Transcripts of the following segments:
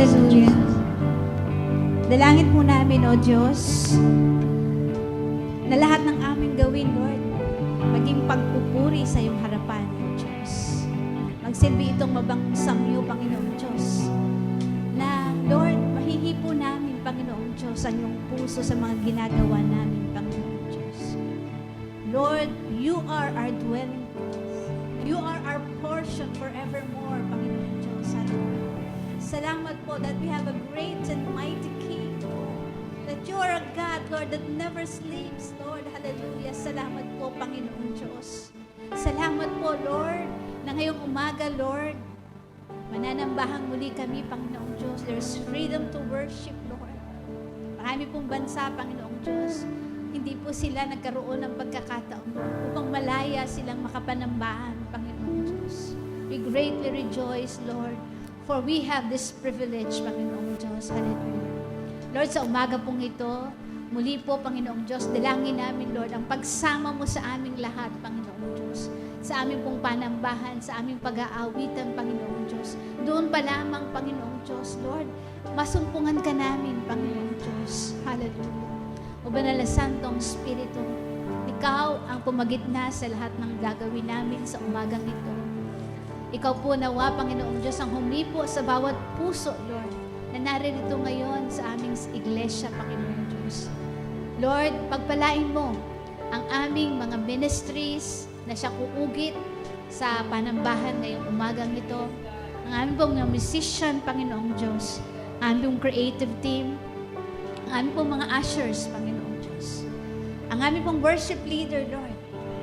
Hallelujah. Dalangin po namin, O Diyos, na lahat ng aming gawin, Lord, maging pagpupuri sa iyong harapan, O Diyos. Magsilbi itong mabangong samyo, Panginoong Diyos, na, Lord, mahihipo namin, Panginoong Diyos, ang iyong puso sa mga ginagawa namin, Panginoong Diyos. Lord, you are our dwelling place. You are our portion forevermore, Panginoong Diyos. Hallelujah. Salamat po that we have a great and mighty King, Lord. That you are a God, Lord, that never sleeps, Lord. Hallelujah. Salamat po, Panginoong Diyos. Salamat po, Lord, na ngayong umaga, Lord, mananambahan muli kami, Panginoong Diyos. There's freedom to worship, Lord. Marami pong bansa, Panginoong Diyos, hindi po sila nagkaroon ng pagkakataon, Lord, upang malaya silang makapanambahan, Panginoong Diyos. We greatly rejoice, Lord, for we have this privilege, Panginoong Diyos. Hallelujah. Lord, sa umaga pong ito, muli po, Panginoong Diyos, dalangin namin, Lord, ang pagsama mo sa aming lahat, Panginoong Diyos. Sa aming pong panambahan, sa aming pag-aawitan, Panginoong Diyos. Doon pa lamang, Panginoong Diyos, Lord, masumpungan ka namin, Panginoong Diyos. Hallelujah. O Banal na Santong Espiritu, Ikaw ang pumagitna sa lahat ng gagawin namin sa umagang ito. Ikaw po nawa, Panginoong Diyos, ang humipo sa bawat puso, Lord, na naririto ngayon sa aming iglesia, Panginoong Diyos. Lord, pagpalain mo ang aming mga ministries na siya kuugit sa panambahan ngayong umagang ito. Ang aming pong mga musician, Panginoong Diyos. Ang aming pong creative team. Ang aming pong mga ushers, Panginoong Diyos. Ang aming pong worship leader, Lord,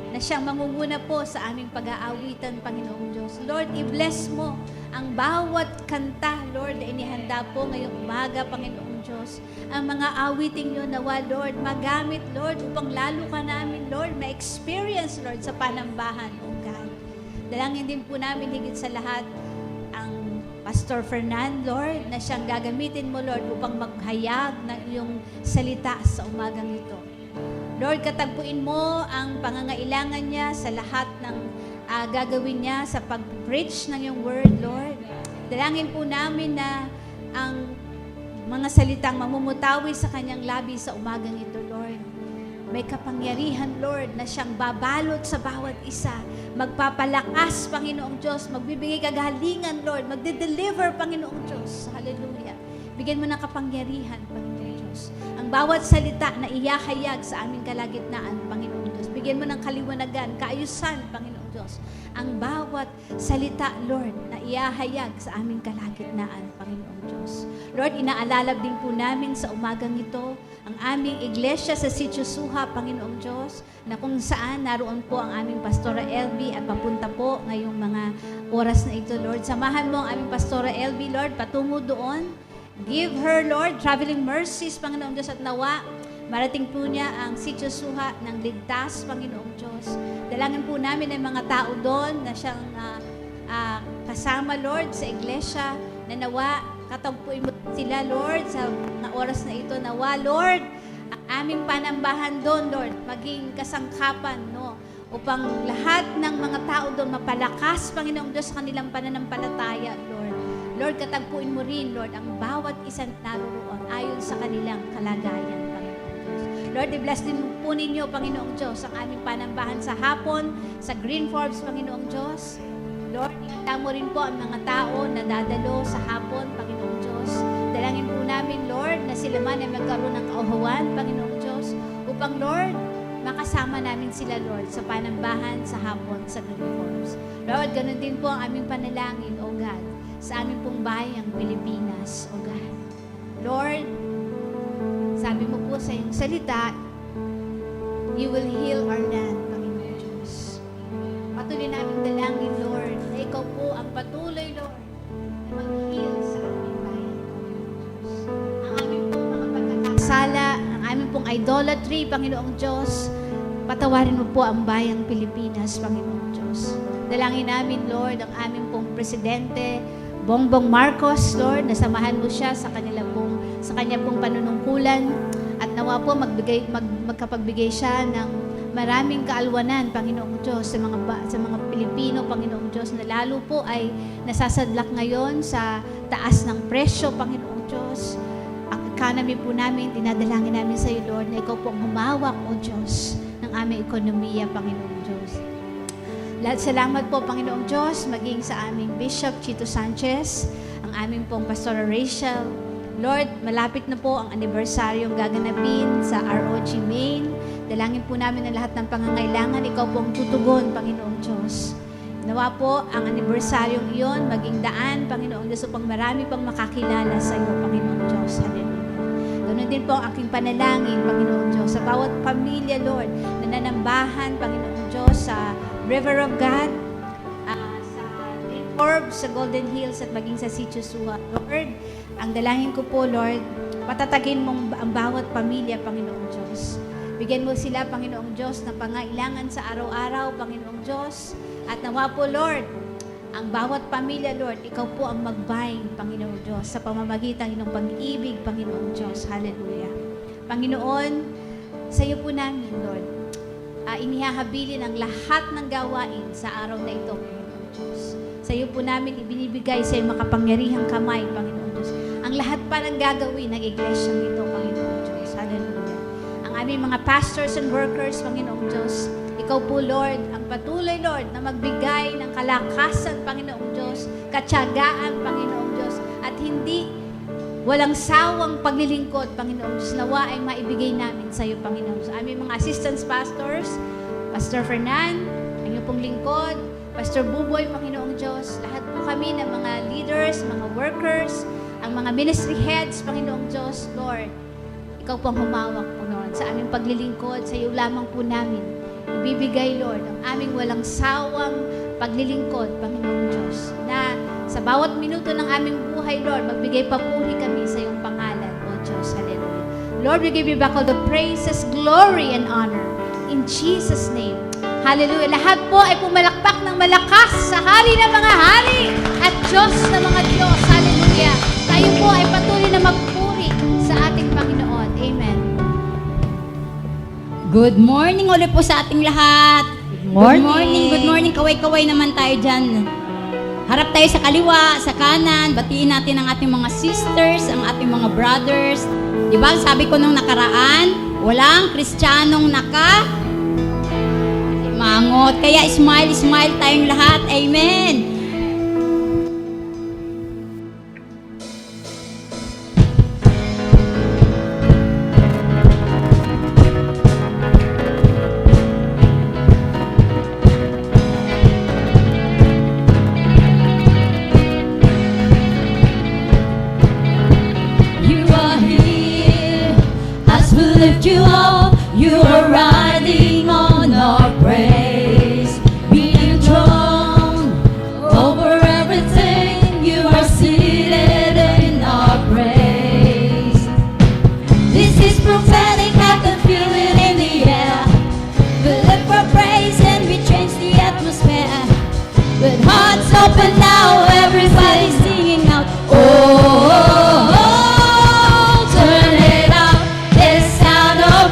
na siyang mangunguna po sa aming pag-aawitan, Panginoong Diyos. Lord, i-bless mo ang bawat kanta, Lord, na inihanda po ngayong umaga, Panginoong Diyos. Ang mga awiting nyo nawa, Lord, magamit, Lord, upang lalo ka namin, Lord, ma-experience, Lord, sa panambahan, O God. Dalangin din po namin higit sa lahat ang Pastor Fernan, Lord, na siyang gagamitin mo, Lord, upang maghayag ng iyong salita sa umagang ito. Lord, katagpuin mo ang pangangailangan niya sa lahat ng gagawin niya sa pag-preach ng iyong word, Lord. Dalangin po namin na ang mga salitang mamumutawi sa kanyang labi sa umagang ito, Lord. May kapangyarihan, Lord, na siyang babalot sa bawat isa. Magpapalakas, Panginoong Diyos. Magbibigay kagalingan, Lord. Magde-deliver, Panginoong Diyos. Hallelujah. Bigyan mo ng kapangyarihan, Panginoong Diyos. Ang bawat salita na iyahayag sa aming kalagitnaan, Panginoong Diyos. Bigyan mo ng kaliwanagan, kaayusan, Panginoong Diyos. Ang bawat salita, Lord, na iyahayag sa aming kalagitnaan, Panginoong Diyos. Lord, inaalala din po namin sa umagang ito ang aming iglesia sa Sitio Suha, Panginoong Diyos, na kung saan naroon po ang aming Pastora LB at papunta po ngayong mga oras na ito, Lord. Samahan mo ang aming Pastora LB, Lord, patungo doon. Give her, Lord, traveling mercies, Panginoong Diyos, at nawa, marating po niya ang Sitio Suha ng ligtas, Panginoong Diyos. Dalangin po namin ang mga tao doon na siyang kasama, Lord, sa iglesia, na nawa, katagpuin mo sila, Lord, sa mga oras na ito. Nawa, Lord, ang aming panambahan doon, Lord, maging kasangkapan, no? Upang lahat ng mga tao doon mapalakas, Panginoong Diyos, sa kanilang pananampalataya, Lord. Lord, katagpuin mo rin, Lord, ang bawat isang naroon ayon sa kanilang kalagayan, Panginoong Diyos. Lord, i-bless din po ninyo, Panginoong Diyos, ang aming panambahan sa hapon, sa Green Forbes, Panginoong Diyos. Lord, ikita mo rin po ang mga tao na dadalo sa hapon, Panginoong Diyos. Dalangin po namin, Lord, na sila man ay magkaroon ng kauhawan, Panginoong Diyos, upang, Lord, makasama namin sila, Lord, sa panambahan sa hapon sa Green Forbes. Lord, ganun din po ang aming panalangin, O God, sa aming pong bayang Pilipinas, O God. Lord, sabi mo po sa iyong salita, you will heal our land, Panginoong Diyos. Patuloy namin dalangin, Lord, na ikaw po ang patuloy, Lord, na mag-heal sa aming bayan, Panginoong Diyos. Ang aming pong mga pagkakasala, ang aming pong idolatry, Panginoong Diyos, patawarin mo po ang bayang Pilipinas, Panginoong Diyos. Dalangin namin, Lord, ang aming pong presidente, Bongbong Marcos, Lord, nasamahan mo siya sa kanya pong panunungkulan at nawa po magkapagbigay siya ng maraming kaalwanan, Panginoong Diyos, sa mga Pilipino, Panginoong Diyos, na lalo po ay nasasadlak ngayon sa pagtaas ng presyo, Panginoong Diyos. Ang economy po namin, dinadalangin namin sa iyo, Lord, na ikaw po ang humawak, O Diyos, ng aming ekonomiya, Panginoong Diyos. Salamat po, Panginoong Diyos, maging sa aming Bishop Chito Sanchez, ang aming pong Pastora Rachel. Lord, malapit na po ang anibersaryong gaganapin sa ROG Maine. Dalangin po namin ang lahat ng pangangailangan. Ikaw po ang tutugon, Panginoong Diyos. Nawa po ang anibersaryong iyon maging daan, Panginoong Diyos, upang marami pang makakilala sa iyo, Panginoong Diyos. Hallelujah. Ganoon din po ang aking panalangin, Panginoong Diyos, sa bawat pamilya, Lord, na nanambahan, Panginoong Diyos, sa River of God, sa Lake Orb, sa Golden Hills, at maging sa Sitio Suha. Lord, ang dalangin ko po, Lord, patatagin mong ang bawat pamilya, Panginoong Diyos. Bigyan mo sila, Panginoong Diyos, ng pangailangan sa araw-araw, Panginoong Diyos. At nawa po, Lord, ang bawat pamilya, Lord, ikaw po ang mag-bind, Panginoong Diyos, sa pamamagitan ng pag-ibig, Panginoong Diyos. Hallelujah. Panginoon, sa iyo po namin, Lord, inihahabilin ang lahat ng gawain sa araw na ito, Panginoong Diyos. Sa iyo po namin ibinibigay sa iyong makapangyarihang kamay, Panginoong Diyos. Ang lahat pa ng gagawin ng iglesyang ito, Panginoong Diyos. Hallelujah. Ang aming mga pastors and workers, Panginoong Diyos, ikaw po, Lord, ang patuloy, Lord, na magbigay ng kalakasan, Panginoong Diyos, katyagaan, Panginoong Diyos, at hindi walang sawang paglilingkod, Panginoong Diyos, nawa ay maibigay namin sa iyo, Panginoong Diyos. Aming mga assistants pastors, Pastor Fernan, ang iyong pong lingkod, Pastor Buboy, Panginoong Diyos, lahat po kami ng mga leaders, mga workers, ang mga ministry heads, Panginoong Diyos, Lord, ikaw po ang humawak po, Lord, sa aming paglilingkod, sa iyo lamang po namin ibibigay, Lord, ang aming walang sawang paglilingkod, Panginoong Diyos, na sa bawat minuto ng aming buhay, Lord, magbigay papuri kami sa iyong pangalan, O Diyos. Hallelujah. Lord, we give you back all the praises, glory, and honor. In Jesus' name. Hallelujah. Lahat po ay pumalakpak ng malakas sa hari ng mga hari at Diyos ng mga Diyos. Hallelujah. Tayo po ay patuloy na magpuri sa ating Panginoon. Amen. Good morning ulit po sa ating lahat. morning. Good morning. Kaway-kaway naman tayo dyan. Harap tayo sa kaliwa, sa kanan. Batiin natin ang ating mga sisters, ang ating mga brothers. Diba, sabi ko nung nakaraan, walang Kristiyanong mangot. Kaya smile tayong lahat. Amen. Lift you up, you are riding on our praise. Being enthroned over everything, you are seated in our praise. This is prophetic, I can feel it in the air. We lift our praise and we change the atmosphere. With hearts open now, everybody's singing out. Oh, turn it up.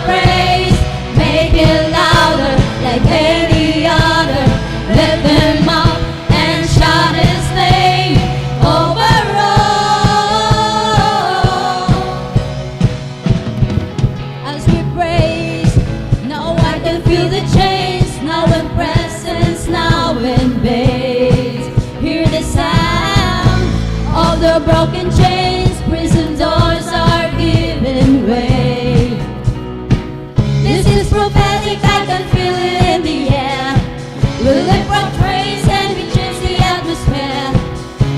Praise, make it louder like any other. Lift him up and shout his name over all. As we praise, now I can feel the chains, now in presence, now in bass. Hear the sound of the broken chains, prison doors are giving way. This is prophetic, I can feel it in the air. We lift our praise and we change the atmosphere.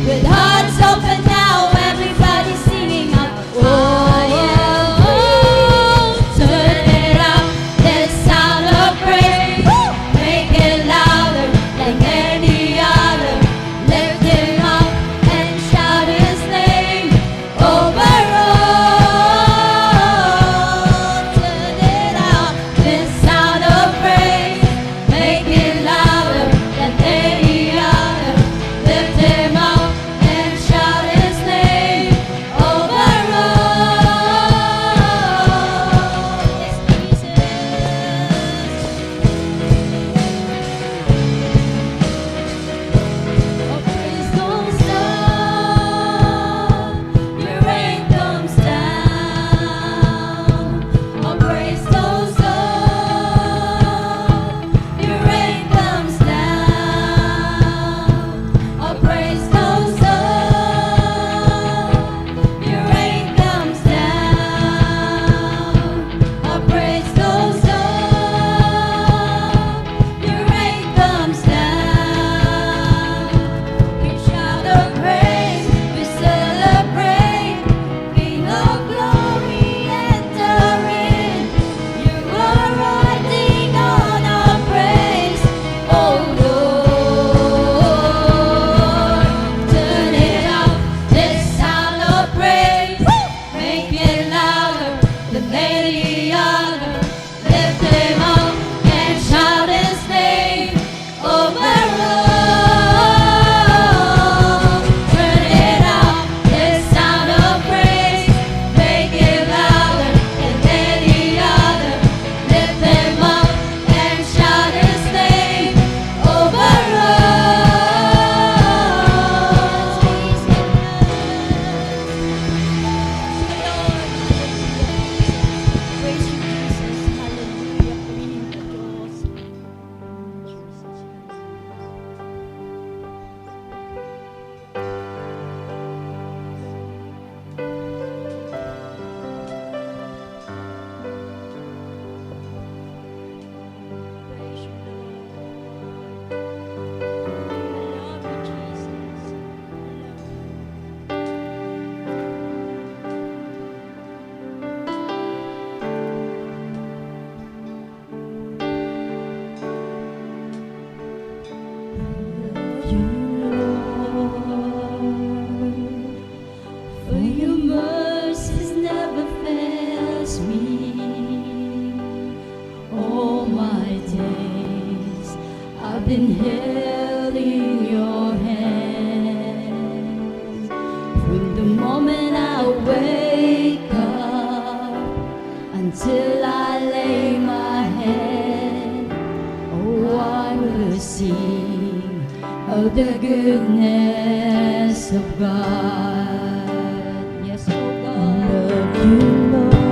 With hearts open now, everybody singing out. Oh, yeah, oh, turn it up, let's sound of praise. Make it louder like any other. Lift him up and shout his name until I lay my head. Oh, I will sing of the goodness of God. Yes, oh God. Love you, Lord,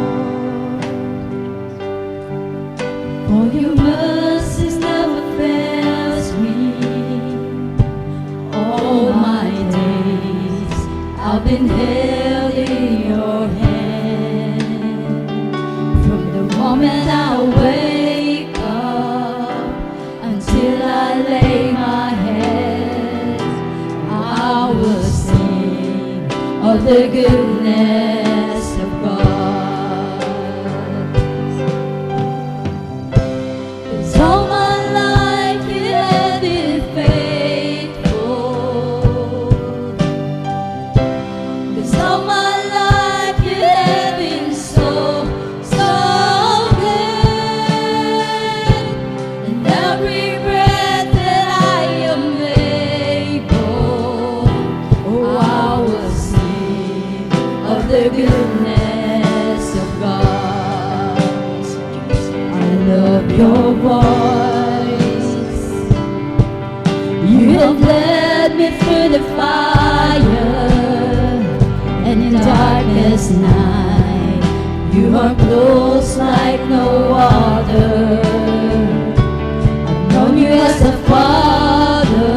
for your mercies never fails me. All my days I've been held in your hand. From the moment I wake up until I lay my head, I will sing of the goodness of God. 'Cause all my life you have been faithful. 'Cause all my life you have been so, so good. And every breath that I am able, oh, I will sing of the goodness of God. I love your voice. You have led me through the fire, and in darkness night, you are close like no other. I've known you as a father,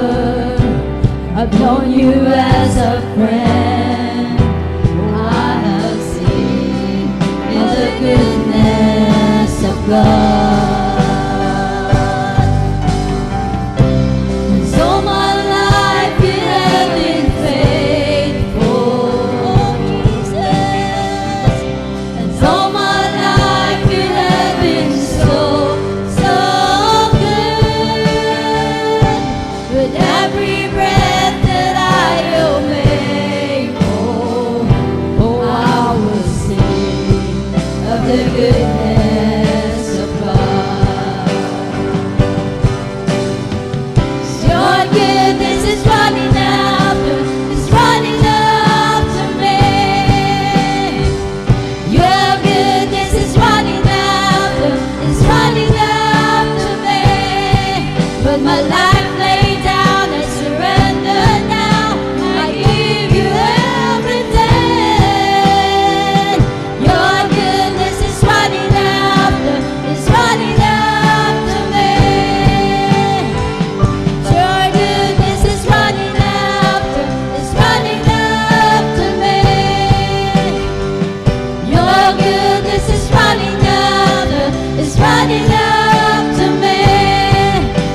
I've known you as a friend. I have seen in the goodness of God. 'Cause all my life you have been faithful, oh Jesus. And all my life you have been so, so good. With every breath that I am able, oh, I will sing of the goodness of God. Your goodness is running after, it's running after me. Your goodness is running after, it's running after me. But my life laid down, I surrender now. I give you everything. Your goodness is running after, it's running after me. Your goodness is running after, it's running after me. Your goodness is running after, it's running after me.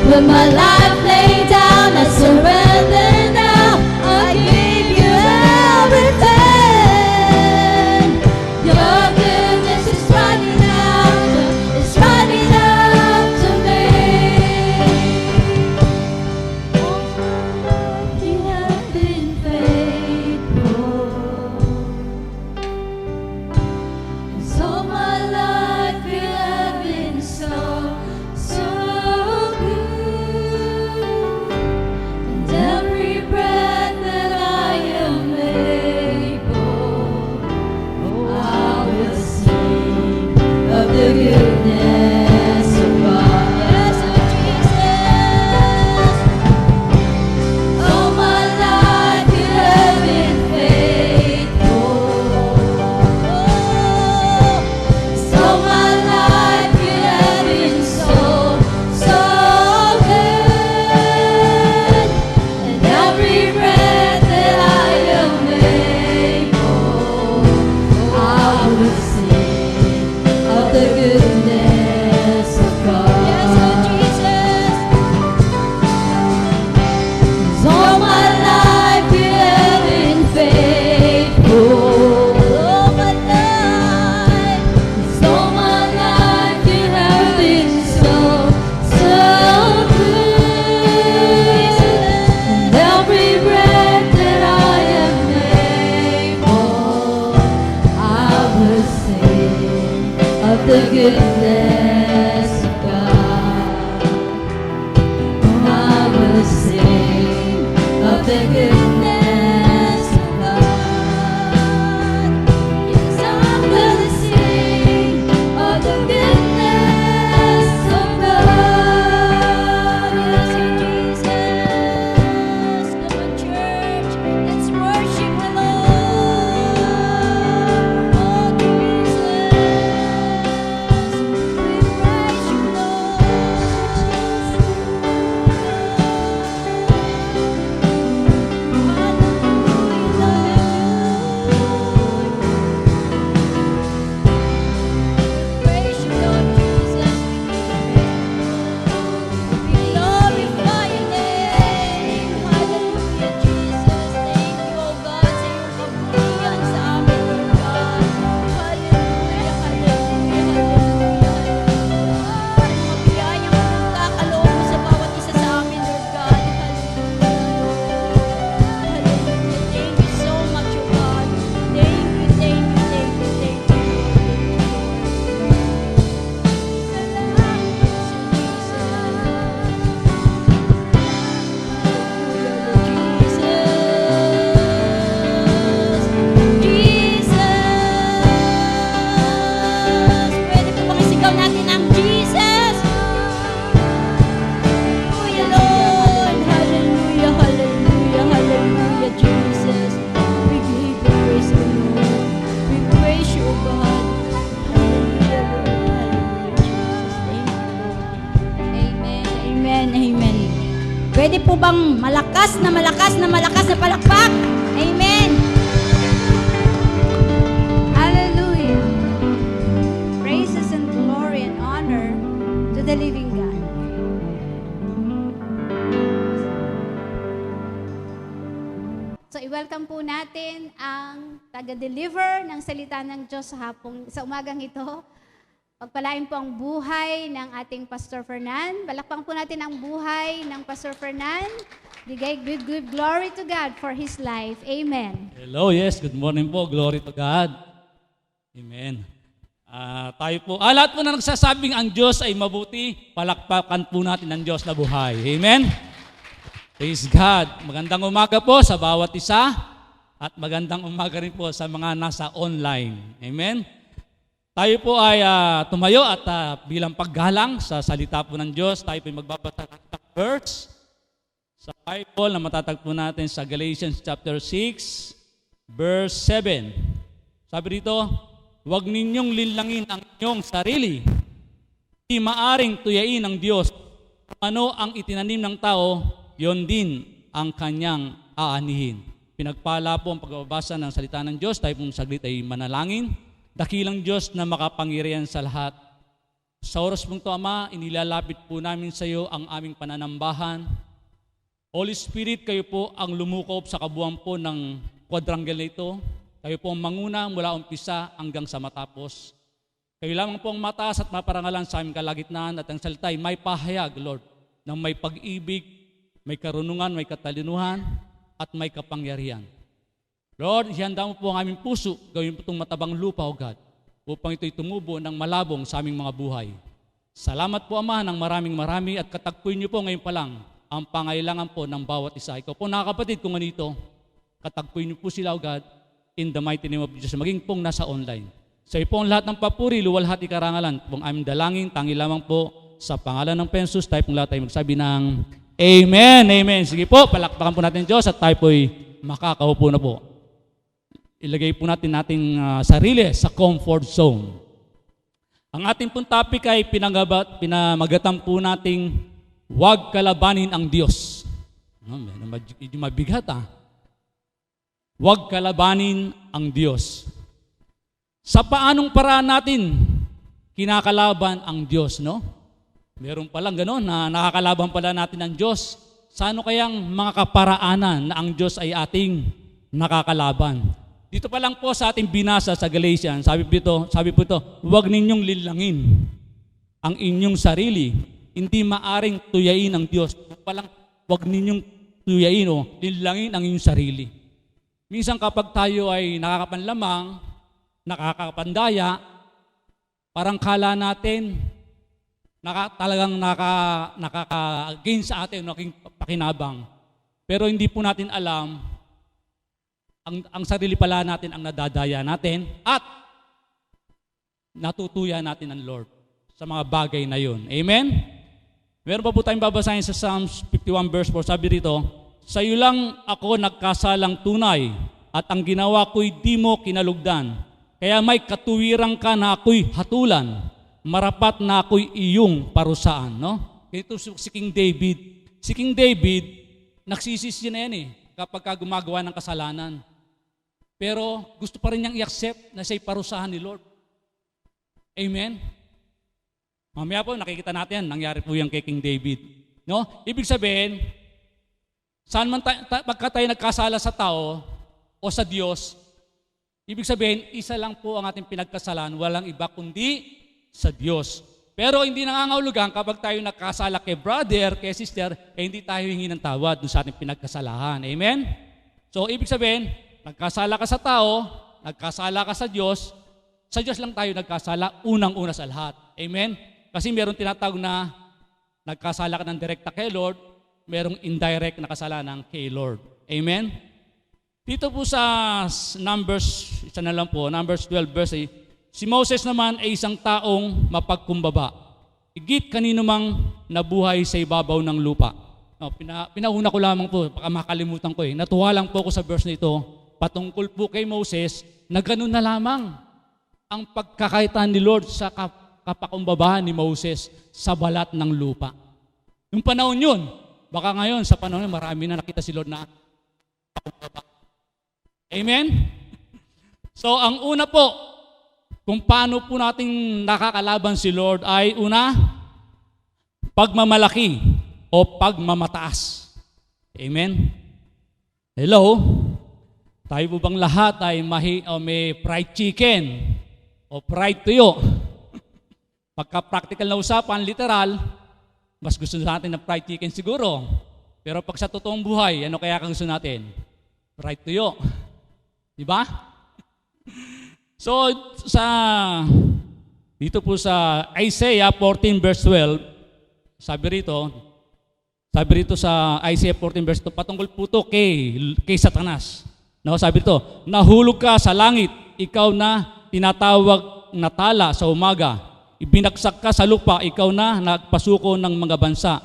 With my life laid down, I surrender now. I give you everything. Your goodness is running after, it's running after me. You have been faithful. 'Cause all my life you have been so, so good. And every breath that I am able, oh, I will sing of the goodness of God. Yes, oh Jesus. All my life you have been faithful. Oh, all my life you have been so, so good. And every breath that I am able, I will sing of the goodness of God. Yes, oh Jesus. 'Cause all my life you have been faithful. All my life, 'cause all my life you have been so, so good. And every breath that I am able, I will sing of the goodness of God. I will sing of the goodness of God. Yes, I'm gonna sing malakas na malakas na malakas na palakpak. Amen. Hallelujah. Praises and glory and honor to the living God. So, i-welcome po natin ang taga-deliver ng salita ng Diyos sa umagang ito. Pagpalain po ang buhay ng ating Pastor Fernan. Balakpang po natin ang buhay ng Pastor Fernan. Bigay good glory to God for his life. Amen. Hello, yes. Good morning po. Glory to God. Amen. Tayo po, lahat po na nagsasabing ang Diyos ay mabuti, palakpakan po natin ang Diyos na buhay. Amen. Praise God. Magandang umaga po sa bawat isa at magandang umaga rin po sa mga nasa online. Amen. Tayo po ay tumayo at bilang paggalang sa salita po ng Diyos, tayo po ay magbabasa ng verse sa Bible na matatagpo natin sa Galatians chapter 6, verse 7. Sabi dito, huwag ninyong linlangin ang inyong sarili. Di maaring tuyain ng Diyos. Ano ang itinanim ng tao, yon din ang kanyang aanihin. Pinagpala po ang pagbabasa ng salita ng Diyos. Tayo pong saglit ay manalangin. Dakilang Diyos na makapangyarihan sa lahat. Sa oras pong ito, Ama, inilalapit po namin sa iyo ang aming pananambahan. Holy Spirit, kayo po ang lumukop sa kabuuan po ng quadrangle na ito. Kayo po ang manguna mula umpisa hanggang sa matapos. Kayo lamang po ang mataas at maparangalan sa aming kalagitnaan at ang salita ay may pahayag, Lord, ng may pag-ibig, may karunungan, may katalinuhan, at may kapangyarihan. Lord, ihanda mo po ang aming puso, gawin po itong matabang lupa, O God, upang ito'y tumubo ng malabong sa aming mga buhay. Salamat po, Ama, ng marami at katagpuin niyo po ngayon pa lang ang pangailangan po ng bawat isa. Ikaw po, nakakapatid, kung ganito, katagpuin niyo po sila, O God, in the mighty name of Jesus, maging pong nasa online. Sa iyo po ang lahat ng papuri, luwalhati karangalan, pong aming dalangin, tangi lamang po sa pangalan ng Pensus, tayo pong lahat ay magsabi ng Amen, Amen. Sige po, palakpakan po natin Diyos at tayo po'y makakaupo na po. Ilagay po natin ating sarili sa comfort zone. Ang ating pong topic ay pinamagatan po nating huwag kalabanin ang Diyos. Medyo mabigat Huwag kalabanin ang Diyos. Sa paanong paraan natin kinakalaban ang Diyos, no? Meron palang gano'n na nakakalaban pala natin ang Diyos. Sa ano kayang mga kaparaanan na ang Diyos ay ating nakakalaban? Dito pa lang po sa ating binasa sa Galatians, sabi po ito, huwag ninyong linlangin ang inyong sarili. Hindi maaring tuyain ang Diyos. Palang huwag ninyong tuyain o linlangin ang inyong sarili. Minsan kapag tayo ay nakakapanlamang, nakakapandaya, parang kala natin talagang nakaka-gain sa atin, naking pakinabang. Pero hindi po natin alam, ang sarili pala natin ang nadadaya natin at natutuya natin ang Lord sa mga bagay na yun. Amen? Meron pa po tayong babasahin sa Psalms 51 verse 4. Sabi rito, sa iyo lang ako nagkasalang tunay at ang ginawa ko'y di mo kinalugdan. Kaya may katuwirang ka na ako'y hatulan. Marapat na ako'y iyong parusaan. No? Ito si King David. Si King David, nagsisisi na yan kapag gumagawa ng kasalanan. Pero gusto pa rin niyang i-accept na siya'y parusahan ni Lord. Amen? Mamaya po, nakikita natin yan. Nangyari po yan kay King David. No? Ibig sabihin, saan man pagka tayo nagkasala sa tao o sa Diyos, ibig sabihin, isa lang po ang ating pinagkasalan, walang iba kundi sa Diyos. Pero hindi nangangahulugan kapag tayo nagkasala kay brother, kay sister, hindi tayo hingi ng tawad doon sa ating pinagkasalahan. Amen? So, ibig sabihin, nagkasala ka sa tao, nagkasala ka sa Diyos lang tayo nagkasala, unang-una sa lahat. Amen? Kasi meron tinatawag na nagkasala ka ng direkta kay Lord, merong indirect na kasalanan kay Lord. Amen? Dito po sa Numbers, isa na lang po, Numbers 12 verse 8, si Moses naman ay isang taong mapagkumbaba. Higit kanino mang nabuhay sa ibabaw ng lupa. No, pinauna ko lamang po, baka makalimutan ko Natuwa lang po ako sa verse nito, patungkol po kay Moses, na ganun na lamang ang pagkakaitan ni Lord sa kapakumbaba ni Moses sa balat ng lupa. Yung panahon yun, Baka ngayon, sa panahon, marami na nakita si Lord na. Amen? So, ang una po, kung paano po natin nakakalaban si Lord ay una, pagmamalaki o pagmamataas. Amen? Hello? Tayo po bang lahat ay may fried chicken o fried tuyo? Pagka-practical na usapan, literal, mas gusto natin ng fried chicken siguro. Pero pag sa totoong buhay, ano kaya gusto natin? Fried tuyo. Di ba? So, dito po sa Isaiah 14 verse 12, sabi rito sa Isaiah 14 verse 2, patungkol po ito kay Satanas. No, sabi rito, nahulog ka sa langit, ikaw na tinatawag na tala sa umaga. Ibinagsak ka sa lupa, ikaw na nagpasuko ng mga bansa.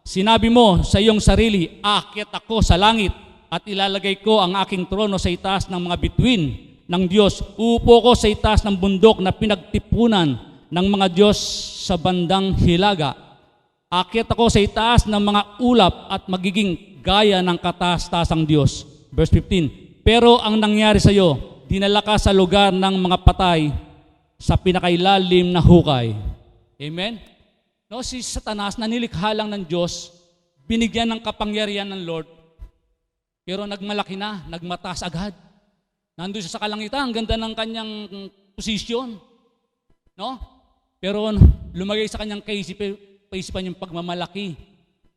Sinabi mo sa iyong sarili, aakyat ako sa langit at ilalagay ko ang aking trono sa itaas ng mga bituin ng Diyos. Uupo ko sa itaas ng bundok na pinagtipunan ng mga Diyos sa bandang hilaga. Aakyat ako sa itaas ng mga ulap at magiging gaya ng kataas-taasang Diyos. Verse 15, pero ang nangyari sa iyo, dinala ka sa lugar ng mga patay sa pinakailalim na hukay. Amen? No, si Satanas, nanilikha lang ng Diyos, binigyan ng kapangyarihan ng Lord, pero nagmalaki na, nagmataas agad. Nandun siya sa kalangitan, ang ganda ng kanyang posisyon. No? Pero lumagay sa kanyang kaisipan yung pagmamalaki,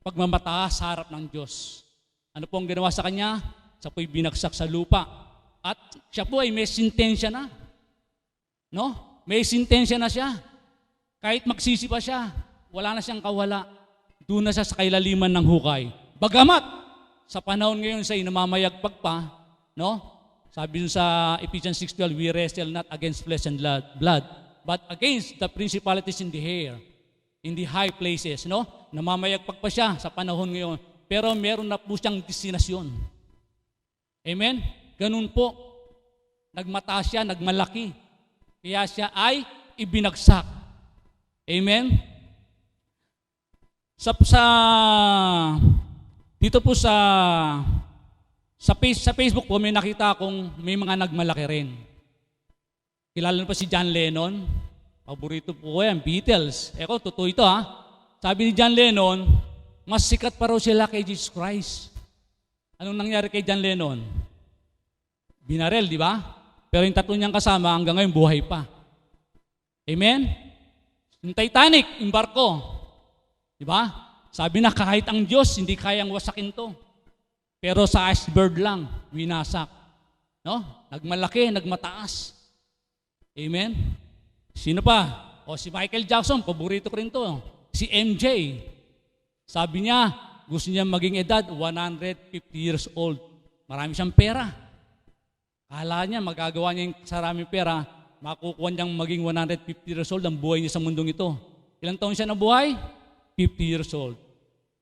pagmamataas sa harap ng Diyos. Ano po ang ginawa sa kanya? Siya po'y binagsak sa lupa. At siya po ay may sintensya na. No? May sintensya na siya. Kahit magsisi pa siya, wala na siyang kawala. Doon na siya sa kailaliman ng hukay. Bagamat, sa panahon ngayon siya'y namamayagpag pa, no? Sabi dun sa Ephesians 6:12, we wrestle not against flesh and blood, but against the principalities in the air, in the high places, no? Namamayagpag pa siya sa panahon ngayon, pero meron na po siyang destinasyon. Amen? Ganun po. Nagmataas siya, nagmalaki. Kaya siya ay ibinagsak. Amen? Dito po sa Facebook po, may nakita akong may mga nagmalaki rin. Kilala na pa si John Lennon. Paborito po ko yan, Beatles. Eko, totoo ito ha. Sabi ni John Lennon, mas sikat pa raw sila kay Jesus Christ. Anong nangyari kay John Lennon? Binarel, di ba? Pero yung tatlo niyang kasama hanggang ngayon buhay pa. Amen? Yung Titanic, yung barko. Di ba? Sabi na kahit ang Diyos, hindi kayang wasakin to. Pero sa iceberg lang, winasak. No? Nagmalaki, nagmataas. Amen? Sino pa? O si Michael Jackson, paborito ko rin to. Si MJ. Sabi niya, gusto niya maging edad 150 years old. Marami siyang pera. Kala niya, magagawa niya yung saraming pera, makukuha niyang maging 150 years old ang buhay niya sa mundong ito. Ilang taon siya na buhay? 50 years old.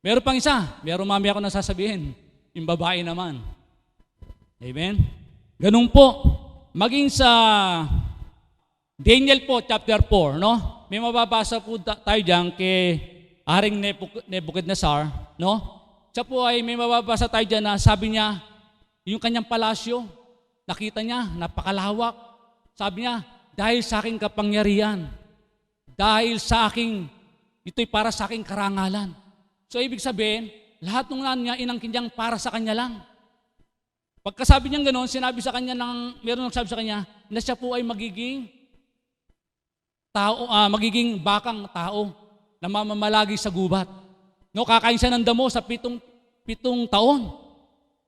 Meron pang isa, meron mamaya ako nasasabihin, yung babae naman. Amen? Ganun po, maging sa Daniel po, chapter 4, no? May mababasa po tayo dyan kay Haring Nebuchadnezzar, no? Siya po ay may mababasa tayo dyan na sabi niya, yung kanyang palasyo, nakita niya, napakalawak. Sabi niya, dahil sa aking kapangyarihan, dahil sa aking, ito'y para sa aking karangalan. So, ibig sabihin, lahat ng niya inangkin niyang para sa kanya lang. Pagkasabi niyang gano'n, sinabi sa kanya meron nagsabi sa kanya, na siya po ay magiging magiging bakang tao na mamamalagi sa gubat. No, kakain siya ng damo sa pitong taon.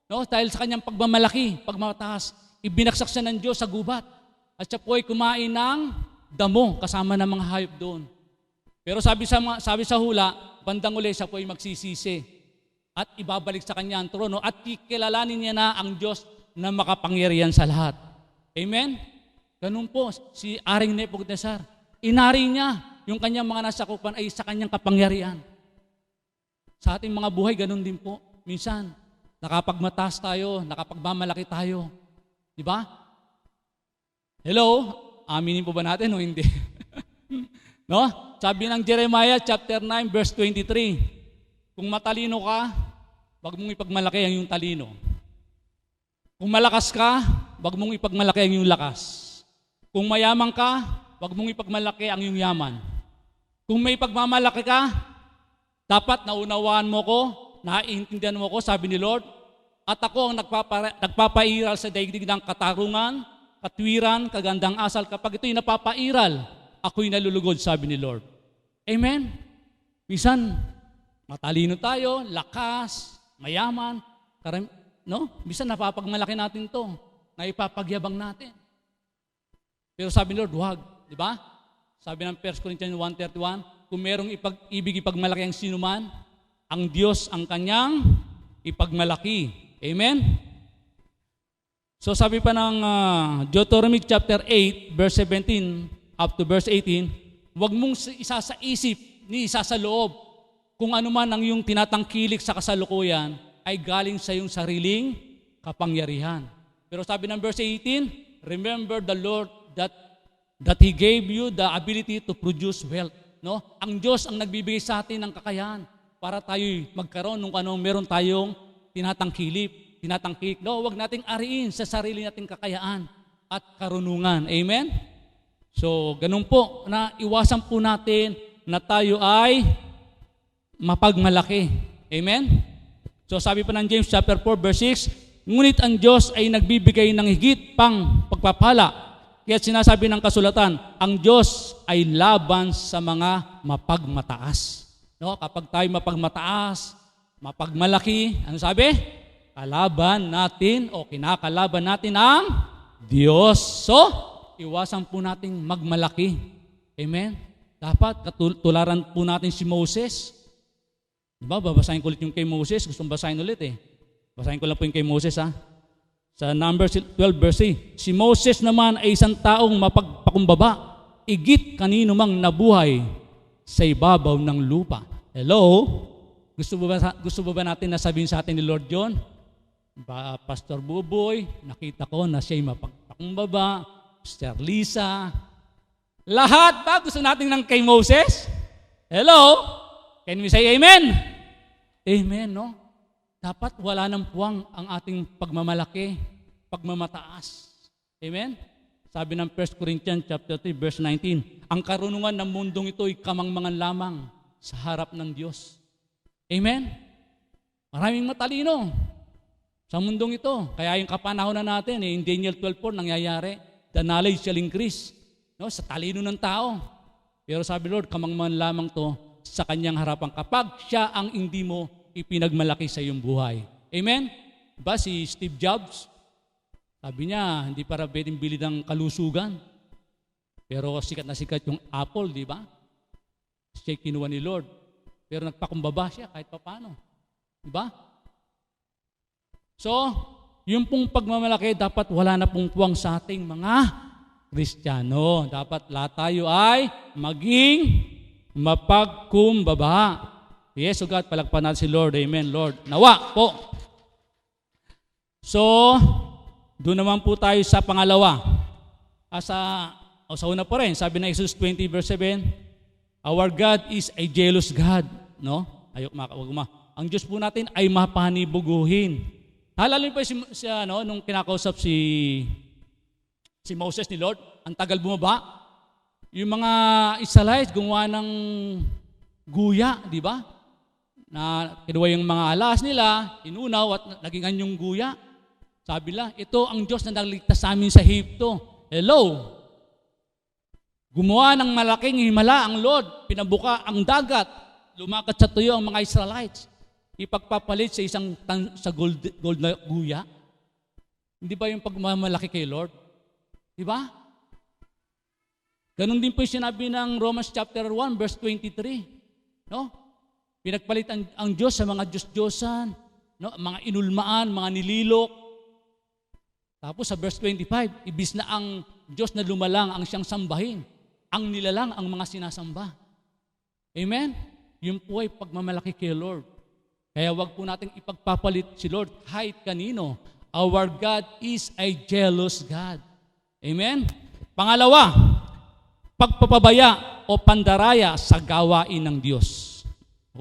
No, dahil sa kanyang pagmamalaki, pagmataas, ibinagsak siya ng Diyos sa gubat. At siya po ay kumain ng damo kasama ng mga hayop doon. Pero sabi sa hula, bandang uli siya po ay magsisisi at ibabalik sa kanya ang trono at kikilalanin niya na ang Diyos na makapangyarihan sa lahat. Amen? Ganun po si Haring Nebuchadnezzar. Inari niya yung kanyang mga nasakupan ay sa kanyang kapangyarihan. Sa ating mga buhay, ganun din po. Minsan, nakapagmataas tayo, nakapagmamalaki tayo. Di ba? Hello? Aminin po ba natin o hindi? No? Sabi ng Jeremiah chapter 9 verse 23, kung matalino ka, wag mong ipagmalaki ang iyong talino. Kung malakas ka, wag mong ipagmalaki ang iyong lakas. Kung mayaman ka, wag mong ipagmalaki ang iyong yaman. Kung may pagmamalaki ka, dapat naunawaan mo ko, naiintindihan mo ko, sabi ni Lord, at ako ang nagpapairal sa daigdig ng katarungan, katwiran, kagandang asal. Kapag ito'y napapairal, ako'y nalulugod, sabi ni Lord. Amen? Minsan, matalino tayo, lakas, mayaman, no? Minsan napapagmalaki natin to, na ipapagyabang natin. Pero sabi ni Lord, huwag, di ba? Sabi ng 1 Corinthians 1:31, kung merong ibig ipagmalaki ang sinuman, ang Diyos ang kanyang ipagmalaki. Amen? So sabi pa ng Deuteronomy chapter 8, verse 17 up to verse 18, huwag mong isa sa isip ni isa sa loob kung ano man ang iyong tinatangkilik sa kasalukuyan ay galing sa iyong sariling kapangyarihan. Pero sabi ng verse 18, remember the Lord that He gave you the ability to produce wealth. No? Ang Diyos ang nagbibigay sa atin ng kakayahan para tayo'y magkaroon ng anong meron tayong tinatangkilik. No, wag nating ariin sa sarili nating kakayaan at karunungan. Amen? So, ganun po, na iwasan po natin na tayo ay mapagmalaki. Amen? So, sabi pa ng James chapter 4 verse 6, ngunit ang Diyos ay nagbibigay ng higit pang pagpapala. Kaya sinasabi ng kasulatan, ang Diyos ay laban sa mga mapagmataas. No, kapag tayo mapagmataas, mapagmalaki, ano sabi? Kalaban natin o kinakalaban natin ang Diyos. So, iwasan po nating magmalaki. Amen? Dapat tularan po natin si Moses. Diba? Babasahin ko ulit yung kay Moses. Gustong basahin ulit eh. Basahin ko lang po yung kay Moses ha. Sa Numbers 12 verse 3, si Moses naman ay isang taong mapagpakumbaba, igit kanino mang nabuhay sa ibabaw ng lupa. Hello? Gusto ba natin na sabihin sa atin ni Lord John? Pastor Buboy, nakita ko na siya'y mapagpakumbaba, Sister Lisa. Lahat ba gusto natin ng kay Moses? Hello? Can we say amen? Amen, no? Dapat wala ng puwang ang ating pagmamalaki, pagmamataas. Amen? Sabi ng 1 Corinthians chapter 3 verse 19, ang karunungan ng mundong ito ay kamangmangan lamang sa harap ng Diyos. Amen? Maraming matalino sa mundong ito. Kaya yung kapanahonan natin, in Daniel 12:4 nangyayari, the knowledge shall increase. No? Sa talino ng tao. Pero sabi Lord, kamangmangan lamang to sa kanyang harapan kapag siya ang hindi mo ipinagmalaki sa iyong buhay. Amen? Diba si Steve Jobs, sabi niya, hindi para pwedeng bili ng kalusugan. Pero sikat na sikat yung Apple, di ba? Siya kinuha ni Lord. Pero nagpakumbaba siya kahit paano. Di ba? So, yung pong pagmamalaki, dapat wala na pong puwang sa ating mga Kristiyano. Dapat lahat tayo ay maging mapagkumbaba. Yes, so God, palagpan natin si Lord. Amen, Lord. Nawa po. So, doon naman po tayo sa pangalawa. Sa una po rin, sabi na Exodus 20 verse 7, our God is a jealous God. No? Ang Diyos po natin ay mapanibuguhin. Halalin pa nung kinakausap si Moses ni Lord, ang tagal bumaba. Yung mga Israelites gumawa ng guya, di ba? Na kinuha yung mga alas nila, inunaw at naging anyong guya. Sabi nila, ito ang Diyos na nagligtas sa amin sa Ehipto. Hello? Gumawa ng malaking himala ang Lord, pinabuka ang dagat, lumakat sa tuyo ang mga Israelites. Ipagpapalit sa sa gold na guya. Hindi ba yung pagmamalaki kay Lord? Di ba? Ganon din po yung sinabi ng Romans chapter 1 verse 23. No? Pinagpalit ang Diyos sa mga Diyos-Diyosan, no? Mga inulmaan, mga nililok. Tapos sa verse 25, ibis na ang Diyos na lumalang ang siyang sambahin, ang nilalang ang mga sinasamba. Amen? Yun po ay pagmamalaki kay Lord. Kaya wag po nating ipagpapalit si Lord kahit kanino. Our God is a jealous God. Amen? Pangalawa, pagpapabaya o pandaraya sa gawain ng Diyos.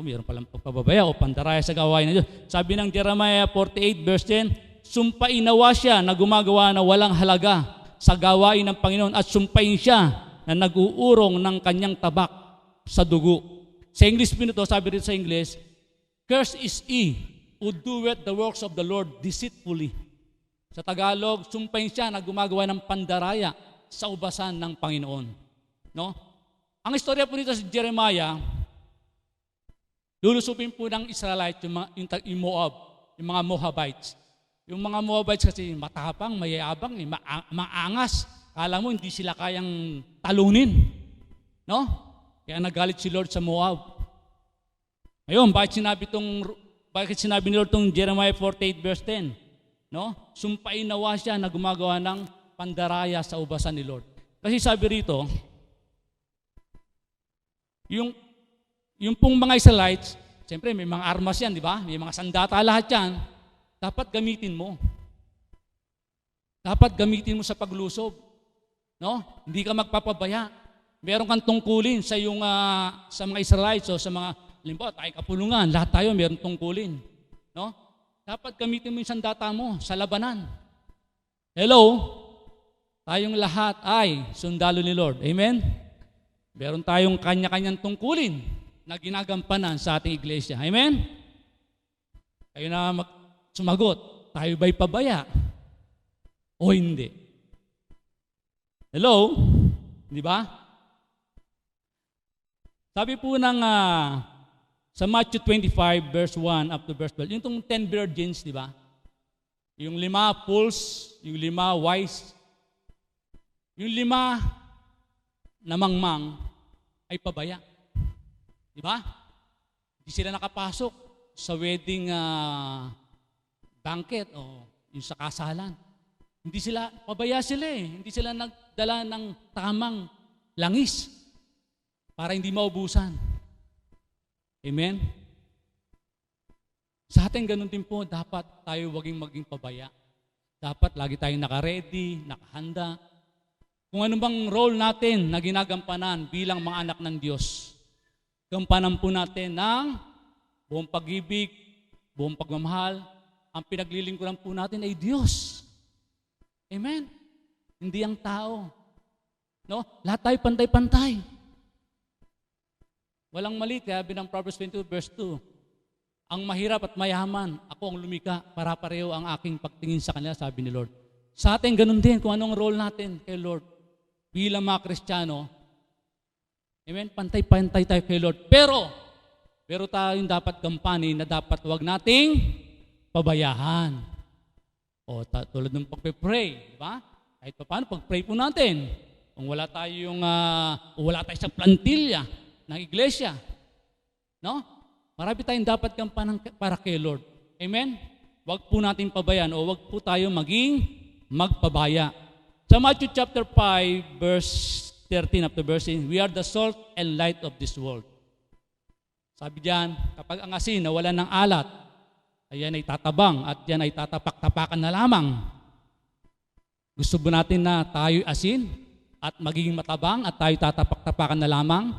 Mayroon palang pagpababaya o pandaraya sa gawain ng Diyos. Sabi ng Jeremiah 48 verse 10, sumpain nawa siya na gumagawa na walang halaga sa gawain ng Panginoon at sumpain siya na nag-uurong ng kanyang tabak sa dugo. Sa English po nito, sabi rito sa English, curse is he who doeth the works of the Lord deceitfully. Sa Tagalog, sumpain siya na gumagawa ng pandaraya sa ubasan ng Panginoon. No? Ang istorya po nito sa Jeremiah, lulusupin po ng Israelite yung Moab, yung mga Moabites. Yung mga Moabites kasi matapang, mayayabang, maangas. Kala mo hindi sila kayang talunin. No? Kaya nagalit si Lord sa Moab. Ngayon, bakit sinabi ni Lord itong Jeremiah 48 verse 10? No? Sumpain nawa siya na gumagawa ng pandaraya sa ubasan ni Lord. Kasi sabi rito, yung pong mga Israelites, siyempre may mga armas yan, di ba? May mga sandata lahat yan. Dapat gamitin mo. Dapat gamitin mo sa paglusob. No? Hindi ka magpapabaya. Meron kang tungkulin sa mga Israelites o sa mga, halimbawa, tayo kapulungan, lahat tayo meron tungkulin. No? Dapat gamitin mo yung sandata mo sa labanan. Hello? Tayong lahat ay sundalo ni Lord. Amen? Meron tayong kanya-kanyang tungkulin na ginagampanan sa ating iglesia. Amen? Kayo na sumagot, tayo ba'y pabaya o hindi? Hello? Di ba? Sabi po ng sa Matthew 25 verse 1 up to verse 12, yung itong 10 virgins, di ba? Yung 5 fools, yung 5 wise, yung 5 na mangmang ay pabaya. Di ba? Hindi sila nakapasok sa wedding banquet o yung sa kasalan. Hindi sila, pabaya sila eh. Hindi sila nagdala ng tamang langis para hindi maubusan. Amen? Sa atin ganun din po, dapat tayo maging pabaya. Dapat lagi tayong naka-ready, nakahanda. Kung ano bang role natin na ginagampanan bilang mga anak ng Diyos, gampanan po natin ng buong pag-ibig, buong pagmamahal. Ang pinaglilingkuran po natin ay Diyos. Amen? Hindi ang tao. No? Lahat tayo pantay-pantay. Walang mali, kaya binang Proverbs 22 verse 2, ang mahirap at mayaman, ako ang lumika, para pareho ang aking pagtingin sa kanila, sabi ni Lord. Sa atin, ganun din, kung anong role natin kay Lord. Bilang mga Kristiyano, amen, pantay-pantay tayo kay Lord. Pero tayong dapat gampanin na dapat wag nating pabayahan. O tulad ng pagpe-pray, di ba? Kahit pa paano, pag-pray po natin. Kung wala tayo sa plantilya ng iglesia, no? Marami tayong dapat gampanan para kay Lord. Amen? Wag po natin pabayaan o wag po tayo maging magpabaya. Sa Matthew chapter 5, verse 13 up to verse 18, we are the salt and light of this world. Sabi diyan, kapag ang asin nawala ng alat, ayan ay tatabang at yan ay tatapak-tapakan na lamang. Gusto ba natin na tayo asin at magiging matabang at tayo tatapak-tapakan na lamang?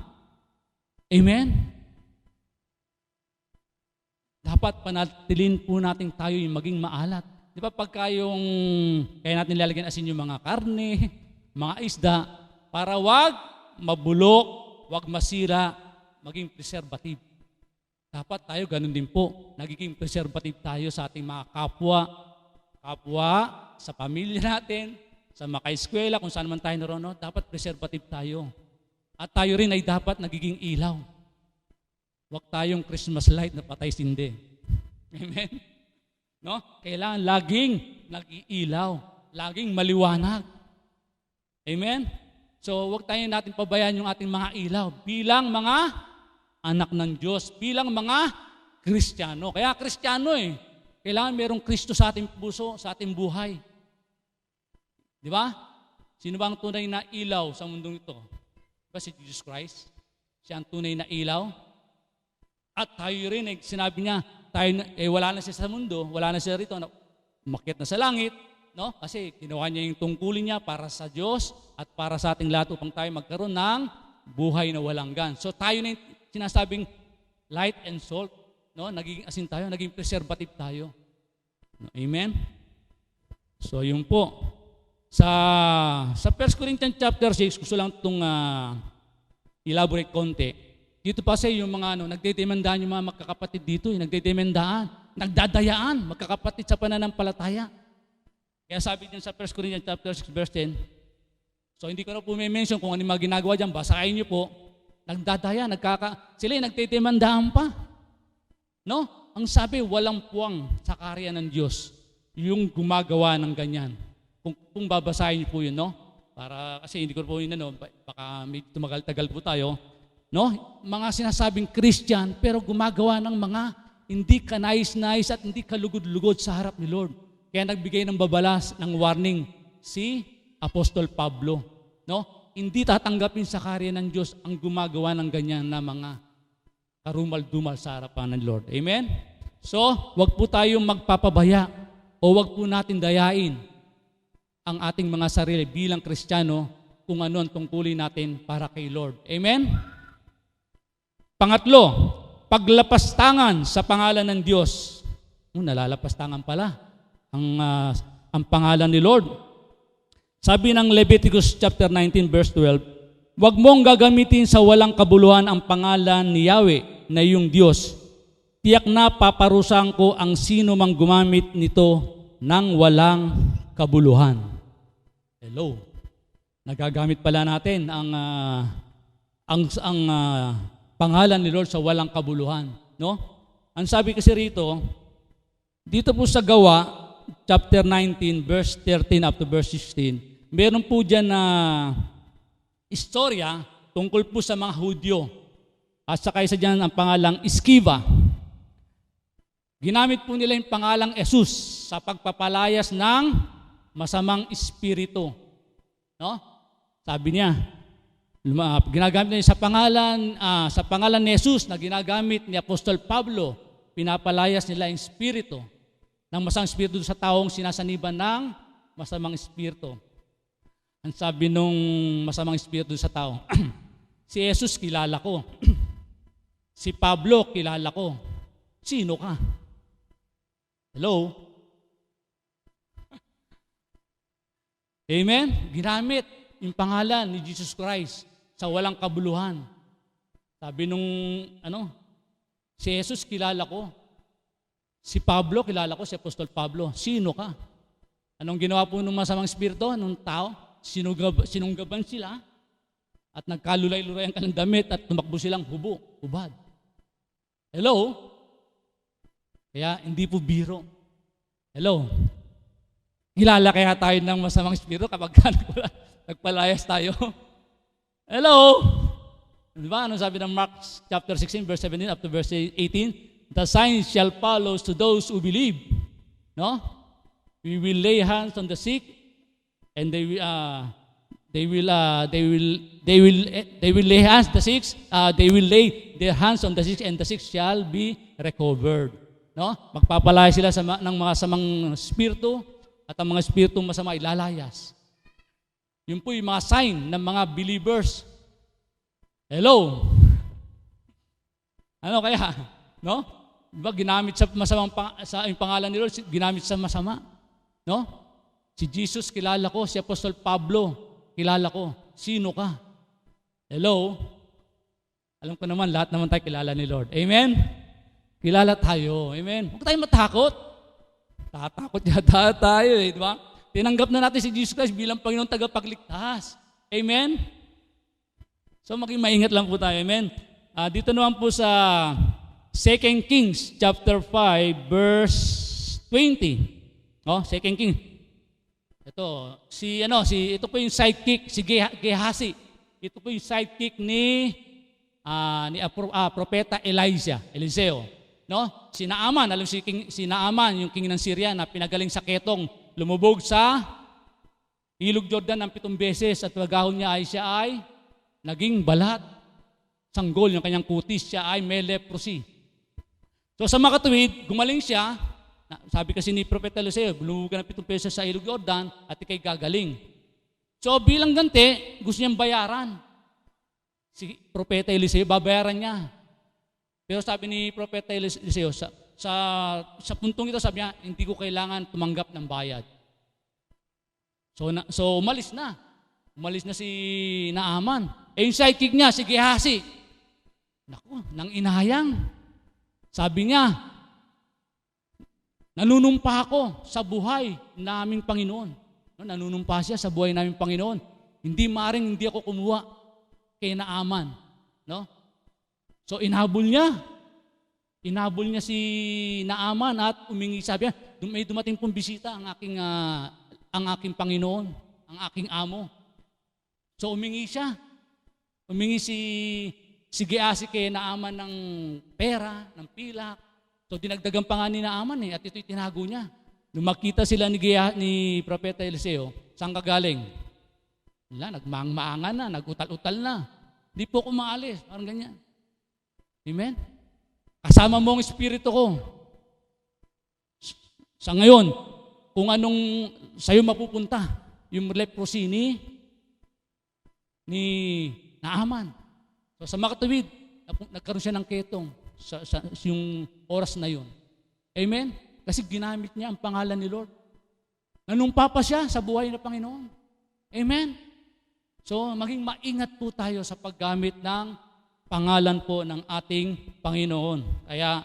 Amen? Dapat panatilin po natin tayo yung maging maalat. Di ba pagka kaya natin lalagyan asin yung mga karne, mga isda, para wag mabulok, wag masira, maging preservative. Dapat tayo ganun din po. Nagiging preservative tayo sa ating mga kapwa, sa pamilya natin, sa mga eskwela, kung saan man tayo naroon, no? Dapat preservative tayo. At tayo rin ay dapat nagiging ilaw. Huwag tayong Christmas light na patay sindi. Amen? No? Kailangan laging nag-iilaw, laging maliwanag. Amen? So, huwag tayo natin pabayaan yung ating mga ilaw bilang mga anak ng Diyos, bilang mga Kristiyano. Kaya Kristiyano kailangan merong Kristo sa ating puso, sa ating buhay. Di ba? Sino ba ang tunay na ilaw sa mundong ito? Diba si Jesus Christ? Siya ang tunay na ilaw. At tayo rin, sinabi niya, tayo, wala na siya sa mundo, wala na siya rito, umakyat na sa langit, no? Kasi ginawa niya yung tungkulin niya para sa Diyos at para sa ating lahat upang tayo magkaroon ng buhay na walang hanggan. So tayo na yung sinasabing light and salt. No? Naging asin tayo, naging preservative tayo. No? Amen? So, yun po. Sa 1 Corinthians chapter 6, gusto lang itong elaborate konti. Dito pa sa yung mga nagdedemandaan yung mga magkakapatid dito, nagdedemandaan, nagdadayaan, magkakapatid sa pananampalataya. Kaya sabi din sa 1 Corinthians chapter 6 verse 10, so hindi ko na po may mention kung ano yung mga ginagawa dyan, basahin niyo po, nagdadaya, sila nagdedemandaan pa. No? Ang sabi, walang puwang sa karya ng Diyos, yung gumagawa ng ganyan. Kung babasahin niyo po yun, no? Para, kasi hindi ko po yun, baka may tumagal-tagal po tayo. No? Mga sinasabing Christian, pero gumagawa ng mga hindi ka nais-nais at hindi ka lugod-lugod sa harap ni Lord. Kaya nagbigay ng babalas, ng warning, si Apostol Pablo. No? Hindi tatanggapin sa karya ng Diyos ang gumagawa ng ganyan na mga karumal-dumal sa harapan ng Lord. Amen? So, wag po tayong magpapabaya o wag po natin dayain ang ating mga sarili bilang Kristiyano kung ano ang tungkulin natin para kay Lord. Amen? Pangatlo, paglapastangan sa pangalan ng Diyos. Nalalapastangan pala ang pangalan ni Lord. Sabi ng Leviticus chapter 19 verse 12, huwag mong gagamitin sa walang kabuluhan ang pangalan ni Yahweh na iyong Diyos. Tiyak na paparusahan ko ang sino mang gumamit nito ng walang kabuluhan. Hello. Nagagamit pala natin ang pangalan ni Lord sa walang kabuluhan, no? Ang sabi kasi rito, dito po sa Gawa, chapter 19, verse 13 up to verse 16, meron po dyan na istorya tungkol po sa mga Hudyo. At saka isa dyan ang pangalang Iskiva. Ginamit po nila yung pangalang Jesus sa pagpapalayas ng masamang espiritu. No? Sabi niya, ginagamit niya sa pangalan ni Jesus na ginagamit ni Apostol Pablo, pinapalayas nila yung espiritu ng masamang espiritu sa taong sinasaniban ng masamang espiritu. Ang sabi nung masamang espiritu sa tao, si Jesus kilala ko. Si Pablo kilala ko. Sino ka? Hello? Amen? Ginamit yung pangalan ni Jesus Christ sa walang kabuluhan. Sabi nung, si Jesus kilala ko. Si Pablo kilala ko, si Apostol Pablo. Sino ka? Anong ginawa po ng masamang espiritu? Anong tao? Sinunggaban sila at nagkalulay-lulayan ka ng damit at tumakbo silang hubad. Hello? Kaya hindi po biro. Hello? Kilala kaya tayo ng masamang espiritu kapag nagpalayas tayo? Hello? Diba? Ano sabi ng Mark chapter 16 verse 17 up to verse 18? The signs shall follow to those who believe. No? We will lay hands on the sick and they will lay hands the sick. They will lay their hands on the sick and the sick shall be recovered. No? Magpapalaya sila ng mga samang espiritu at ang mga espiritu masama ilalayas. Yun po yung mga sign ng mga believers. Hello? Ano kaya? No? Diba ginamit sa masamang sa yung pangalan ni Lord, ginamit sa masama? No? Si Jesus kilala ko, si Apostol Pablo kilala ko. Sino ka? Hello? Alam ko naman, lahat naman tayo kilala ni Lord. Amen? Kilala tayo. Amen? Huwag tayong matakot. Tatakot yata tayo eh, di ba? Tinanggap na natin si Jesus Christ bilang Panginoong tagapagligtas. Amen? So maging maingat lang po tayo. Amen? Dito naman po sa 2 Kings chapter 5 verse 20. Oh, 2 Kings. Ito po yung sidekick si Gehazi. Ito po yung sidekick ni propeta Eliseo. No? Si Naaman, si Naaman, yung king ng Syria na pinagaling sa ketong, lumubog sa Ilog Jordan ng 7 beses at pagahon niya ay naging balat. Sanggol yung kanyang kutis, siya ay may leprosy. So sa makatuwid, gumaling siya. Sabi kasi ni Propeta Eliseo, lumubog ka ng 7 beses sa Ilog Jordan at ikay gagaling. So bilang ganti, gusto niyang bayaran. Si Propeta Eliseo, babayaran niya. Pero sabi ni Propeta Eliseo, sa puntong ito, sabi niya, hindi ko kailangan tumanggap ng bayad. So umalis na. Umalis na si Naaman. Yung sidekick niya, si Gehazi. Naku, nang inayang. Sabi niya, nanunumpa ako sa buhay naming Panginoon. No, nanunumpa siya sa buhay naming Panginoon. Hindi maring hindi ako kumuha kay Naaman. No? So inhabol niya. Inhabol niya si Naaman at umingi, sabi niya, may dumating pong bisita ang aking Panginoon, ang aking amo. So umingi siya. Umingi si Gehazi kay Naaman ng pera, ng pilak. So dinagdagan pa nga ni Naaman at ito'y tinago niya. Nung makita sila ni Propeta Eliseo, saan ka galing? Wala, nagmaang-maangan na, nagutal-utal na. Hindi po ako maalis, parang ganyan. Amen? Kasama mo ang espiritu ko. Sa ngayon, kung anong sa'yo mapupunta, yung leprosy ni Naaman. So sa makatuwid, nagkaroon siya ng ketong sa yung oras na yun. Amen? Kasi ginamit niya ang pangalan ni Lord. Nanumpa pa siya sa buhay ng Panginoon. Amen? So maging maingat po tayo sa paggamit ng pangalan po ng ating Panginoon. Kaya,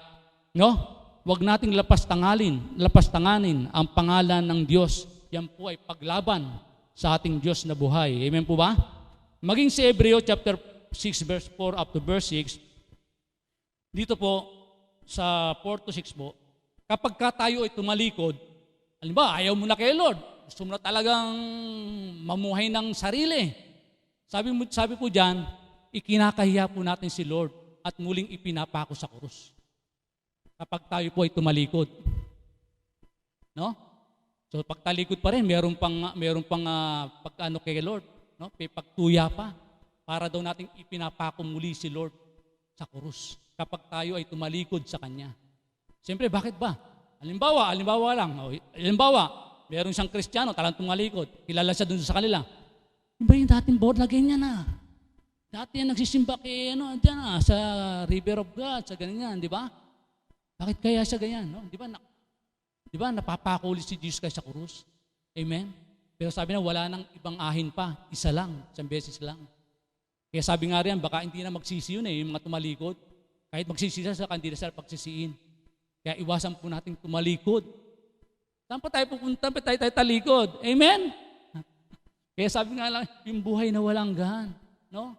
huwag nating lapastanganin ang pangalan ng Diyos. Yan po ay paglaban sa ating Diyos na buhay. Amen po ba? Maging si Hebreo chapter 6 verse 4 up to verse 6, dito po sa 4 to 6 po, kapag ka tayo ay tumalikod, halimbawa, ayaw mo na kay Lord, gusto mo na talagang mamuhay ng sarili. Sabi po dyan, ikinakahiya po natin si Lord at muling ipinapako sa krus. Kapag tayo po ay tumalikod. No? So pagtalikod pa rin, meron pang pagkano kay Lord, no? Pagtuya pa para daw nating ipinapako muli si Lord sa krus. Kapag tayo ay tumalikod sa Kanya. Siyempre, bakit ba? Halimbawa lang. Halimbawa, meron siyang Kristiyano, talang tumalikod. Kilala siya dun sa kanila. Iba yung dating born again niya na. Dati yan nagsisimba kay sa River of God, sa ganyan, di ba? Bakit kaya siya ganyan? No? Di ba napapakuli si Jesus kay sa krus? Amen? Pero sabi na wala nang ibang ahin pa. Isa lang, isang beses lang. Kaya sabi nga riyan, baka hindi na magsisi yun yung mga tumalikod. Kahit magsisi siya, hindi na siya pagsisiin. Kaya iwasan po natin tumalikod. Saan pa tayo pupunta? Tayo talikod. Amen? Kaya sabi nga lang, yung buhay na walang gahan. No?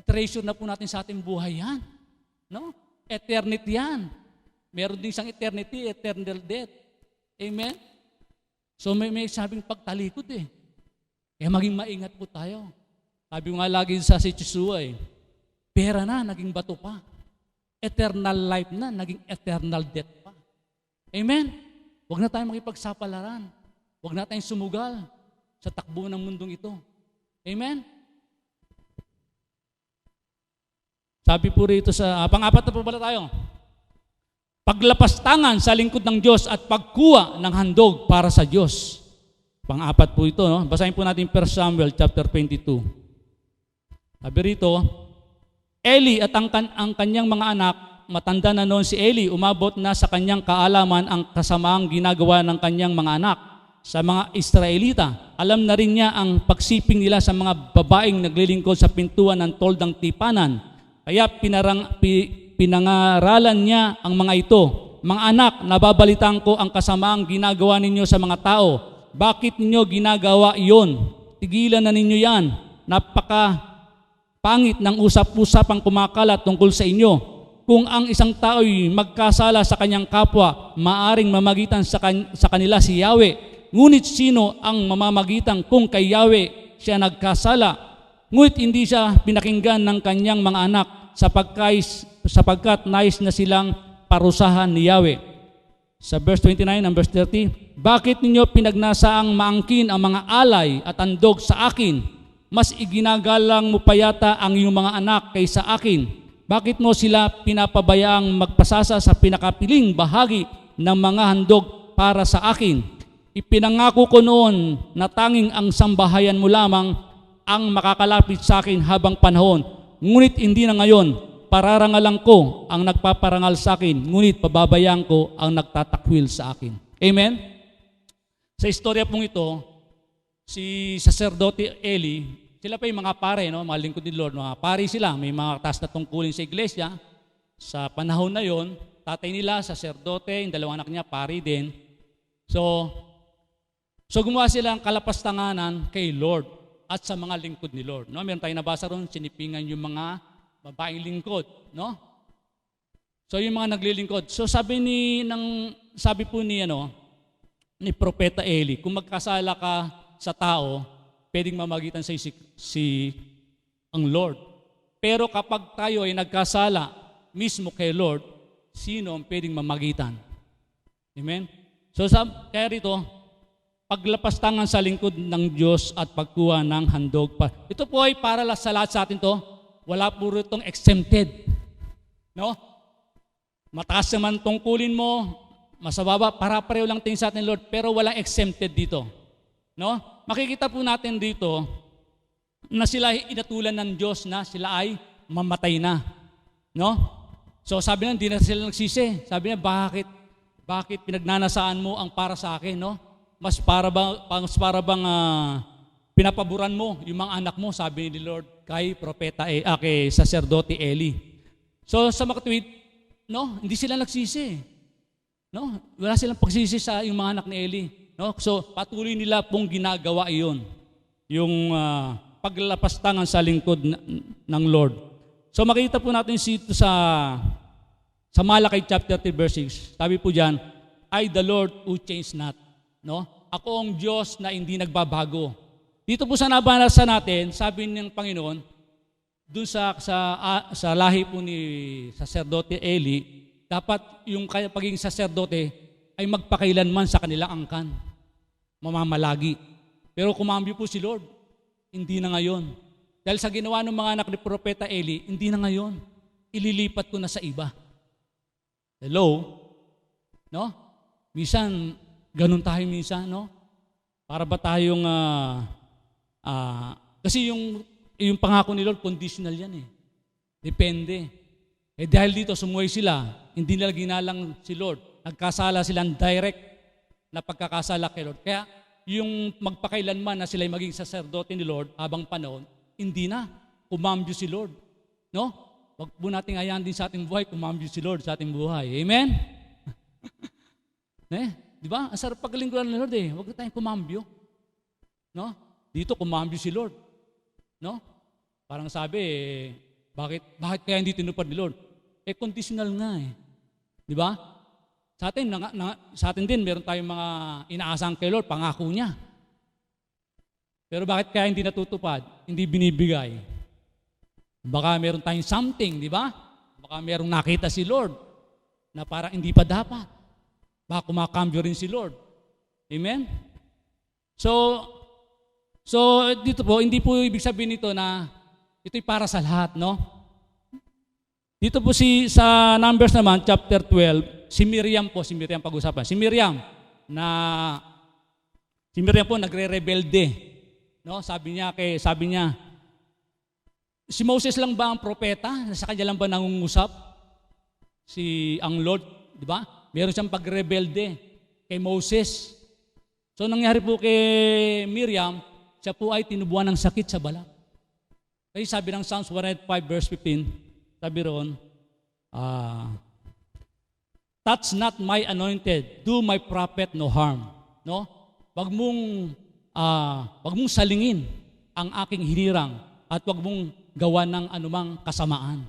I-treasure na po natin sa ating buhay yan. No? Eternity yan. Meron din siyang eternity, eternal death. Amen? So may sabing pagtalikod eh. Kaya maging maingat po tayo. Sabi nga lagi sa si Chisuwa pera na, naging bato pa. Eternal life na, naging eternal death pa. Amen? Huwag na tayong makipagsapalaran. Huwag na tayong sumugal sa takbo ng mundong ito. Amen? Sabi po rito sa, pang-apat na po pala tayo. Paglapastangan sa lingkod ng Diyos at pagkuha ng handog para sa Diyos. Pang-apat po ito, no? Basahin po natin 1 Samuel chapter 22. Sabi rito, Eli at ang kanyang mga anak, matanda na noon si Eli, umabot na sa kanyang kaalaman ang kasamaang ginagawa ng kanyang mga anak sa mga Israelita. Alam na rin niya ang pagsiping nila sa mga babaeng naglilingkod sa pintuan ng toldang tipanan. Kaya pinangaralan niya ang mga ito. Mga anak, nababalitaan ko ang kasamaang ginagawa ninyo sa mga tao. Bakit ninyo ginagawa iyon? Tigilan na ninyo yan. Pangit ng usap-usapang kumakalat tungkol sa inyo. Kung ang isang tao'y magkasala sa kanyang kapwa, maaring mamagitan sa kanila si Yahweh. Ngunit sino ang mamamagitan kung kay Yahweh siya nagkasala? Ngunit hindi siya pinakinggan ng kanyang mga anak sapagkat nais na silang parusahan ni Yahweh. Sa verse 29 and verse 30, bakit ninyo pinagnasaang maangkin ang mga alay at andog sa akin? Mas iginagalang mo pa yata ang iyong mga anak kaysa akin. Bakit mo sila pinapabayaang magpasasa sa pinakapiling bahagi ng mga handog para sa akin? Ipinangako ko noon na tanging ang sambahayan mo lamang ang makakalapit sa akin habang panahon. Ngunit hindi na ngayon. pararangalan ko ang nagpaparangal sa akin, ngunit pababayaan ko ang nagtatakwil sa akin. Amen? Sa istorya pong ito, si Sacerdote Eli, sila pa yung mga pare, no? Mga lingkod ni Lord, mga pare sila, may mga taas na tungkulin sa iglesia. Sa panahon na yon, tatay nila, sacerdote, yung dalawang anak niya, pare din. So gumawa sila ng kalapastanganan kay Lord at sa mga lingkod ni Lord. No? Meron tayong nabasa ron, sinipingan yung mga babaeng lingkod. No? So yung mga naglilingkod. So sabi po ni Propeta Eli, kung magkasala ka sa tao, pwedeng mamagitan sa ang Lord. Pero kapag tayo ay nagkasala mismo kay Lord, sino ang pwedeng mamagitan? Amen? So kaya rito, paglapastangan sa lingkod ng Diyos at pagkuha ng handog. Ito po ay para sa lahat sa atin to. Wala po itong exempted. No? Mataas naman tungkulin mo, masababa, para-pareho lang tingin sa atin, Lord, pero walang exempted dito. No? Makikita po natin dito na sila ay inatulan ng Diyos na sila ay mamatay na. No? So sabi na, hindi na sila nagsisi. Sabi niya, bakit pinagnanasaan mo ang para sa akin, no? Mas para bang pinapaboran mo yung mga anak mo, sabi ni Lord kay kay Sacerdote Eli. So sa makatuwid, no, hindi sila nagsisi. No? Wala silang pagsisi sa yung mga anak ni Eli, no? So patuloy nila pong ginagawa iyon. Yung paglalapastangan sa lingkod ng Lord. So makita po natin dito sa Malakay chapter 3 verse 6. Sabi po diyan, I the Lord who change not. No? Ako ang Diyos na hindi nagbabago. Dito po sa nabasa natin, sabi ng Panginoon, dun sa lahi po ni Sacerdote Eli, dapat yung pagiging sacerdote ay magpakailanman sa kanilang angkan. Mamamalagi. Pero kumambyo po si Lord, hindi na ngayon. Dahil sa ginawa ng mga anak ni Propeta Eli, hindi na ngayon. Ililipat ko na sa iba. Hello? No? Minsan, ganun tayo minsan, no? Para ba tayong, kasi yung pangako ni Lord, conditional yan eh. Depende. Dahil dito, sumuhay sila, hindi nila ginalang si Lord. Nagkasala silang direct na pagkakasala kay Lord. Kaya, yung magpakailanman na sila maging sacerdote ni Lord habang panahon, hindi na. Kumambyo si Lord. No? Wag po nating hayaan din sa ating buhay, kumambyo si Lord sa ating buhay. Amen? Di ba? Ang sarap paglingkuran ng Lord eh. Huwag na tayong kumambyo. No? Dito kumambyo si Lord. No? Parang sabi bakit kaya hindi tinupad ni Lord? Conditional nga eh. Di ba? Sa atin din, meron tayong mga inaasang kay Lord, pangako niya. Pero bakit kaya hindi natutupad? Hindi binibigay. Baka meron tayong something, di ba? Baka merong nakita si Lord na parang hindi pa dapat. Baka kumakambyo rin si Lord. Amen? So dito po, hindi po ibig sabihin nito na ito'y para sa lahat, no? Dito po sa Numbers naman, chapter 12, si Miriam pag-usapan. Si Miriam po nagre-rebelde. No? Sabi niya, si Moses lang ba ang propeta? Sa kanya lang ba nangungusap? Ang Lord, di ba? Meron siyang pagrebelde kay Moses. So nangyari po kay Miriam, siya po ay tinubuan ng sakit sa balat. Kasi sabi ng Psalms 105 verse 15, sabi roon, touch not my anointed, do my prophet no harm. No? Wag mong salingin ang aking hinirang at wag mong gawa ng anumang kasamaan.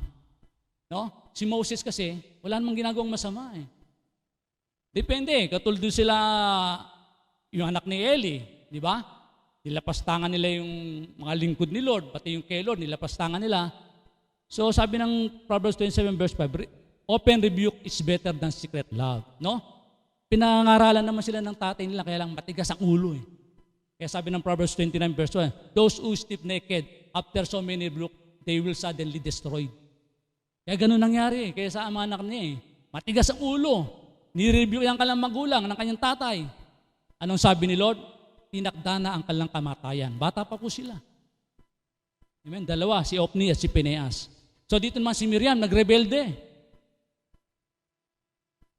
No? Si Moses kasi, wala namang ginagawang masama eh. Depende, katulad doon sila, yung anak ni Eli, di ba? Nilapastangan nila yung mga lingkod ni Lord, pati yung kay Lord, nilapastangan nila. So sabi ng Proverbs 27 verse 5, open rebuke is better than secret love. No? Pinangaralan naman sila ng tatay nila, kaya lang matigas ang ulo eh. Kaya sabi ng Proverbs 29 verse 1, those who sleep naked, after so many rebuke, they will suddenly destroyed. Kaya ganun nangyari, kaya sa mga anak niya eh. Matigas ang ulo. Nire-review yan kalang magulang ng kanyang tatay. Anong sabi ni Lord? Tinakda na ang kanilang kamatayan. Bata pa po sila. Amen? Dalawa, si Opni at si Pineas. So dito naman si Miriam, nagrebelde.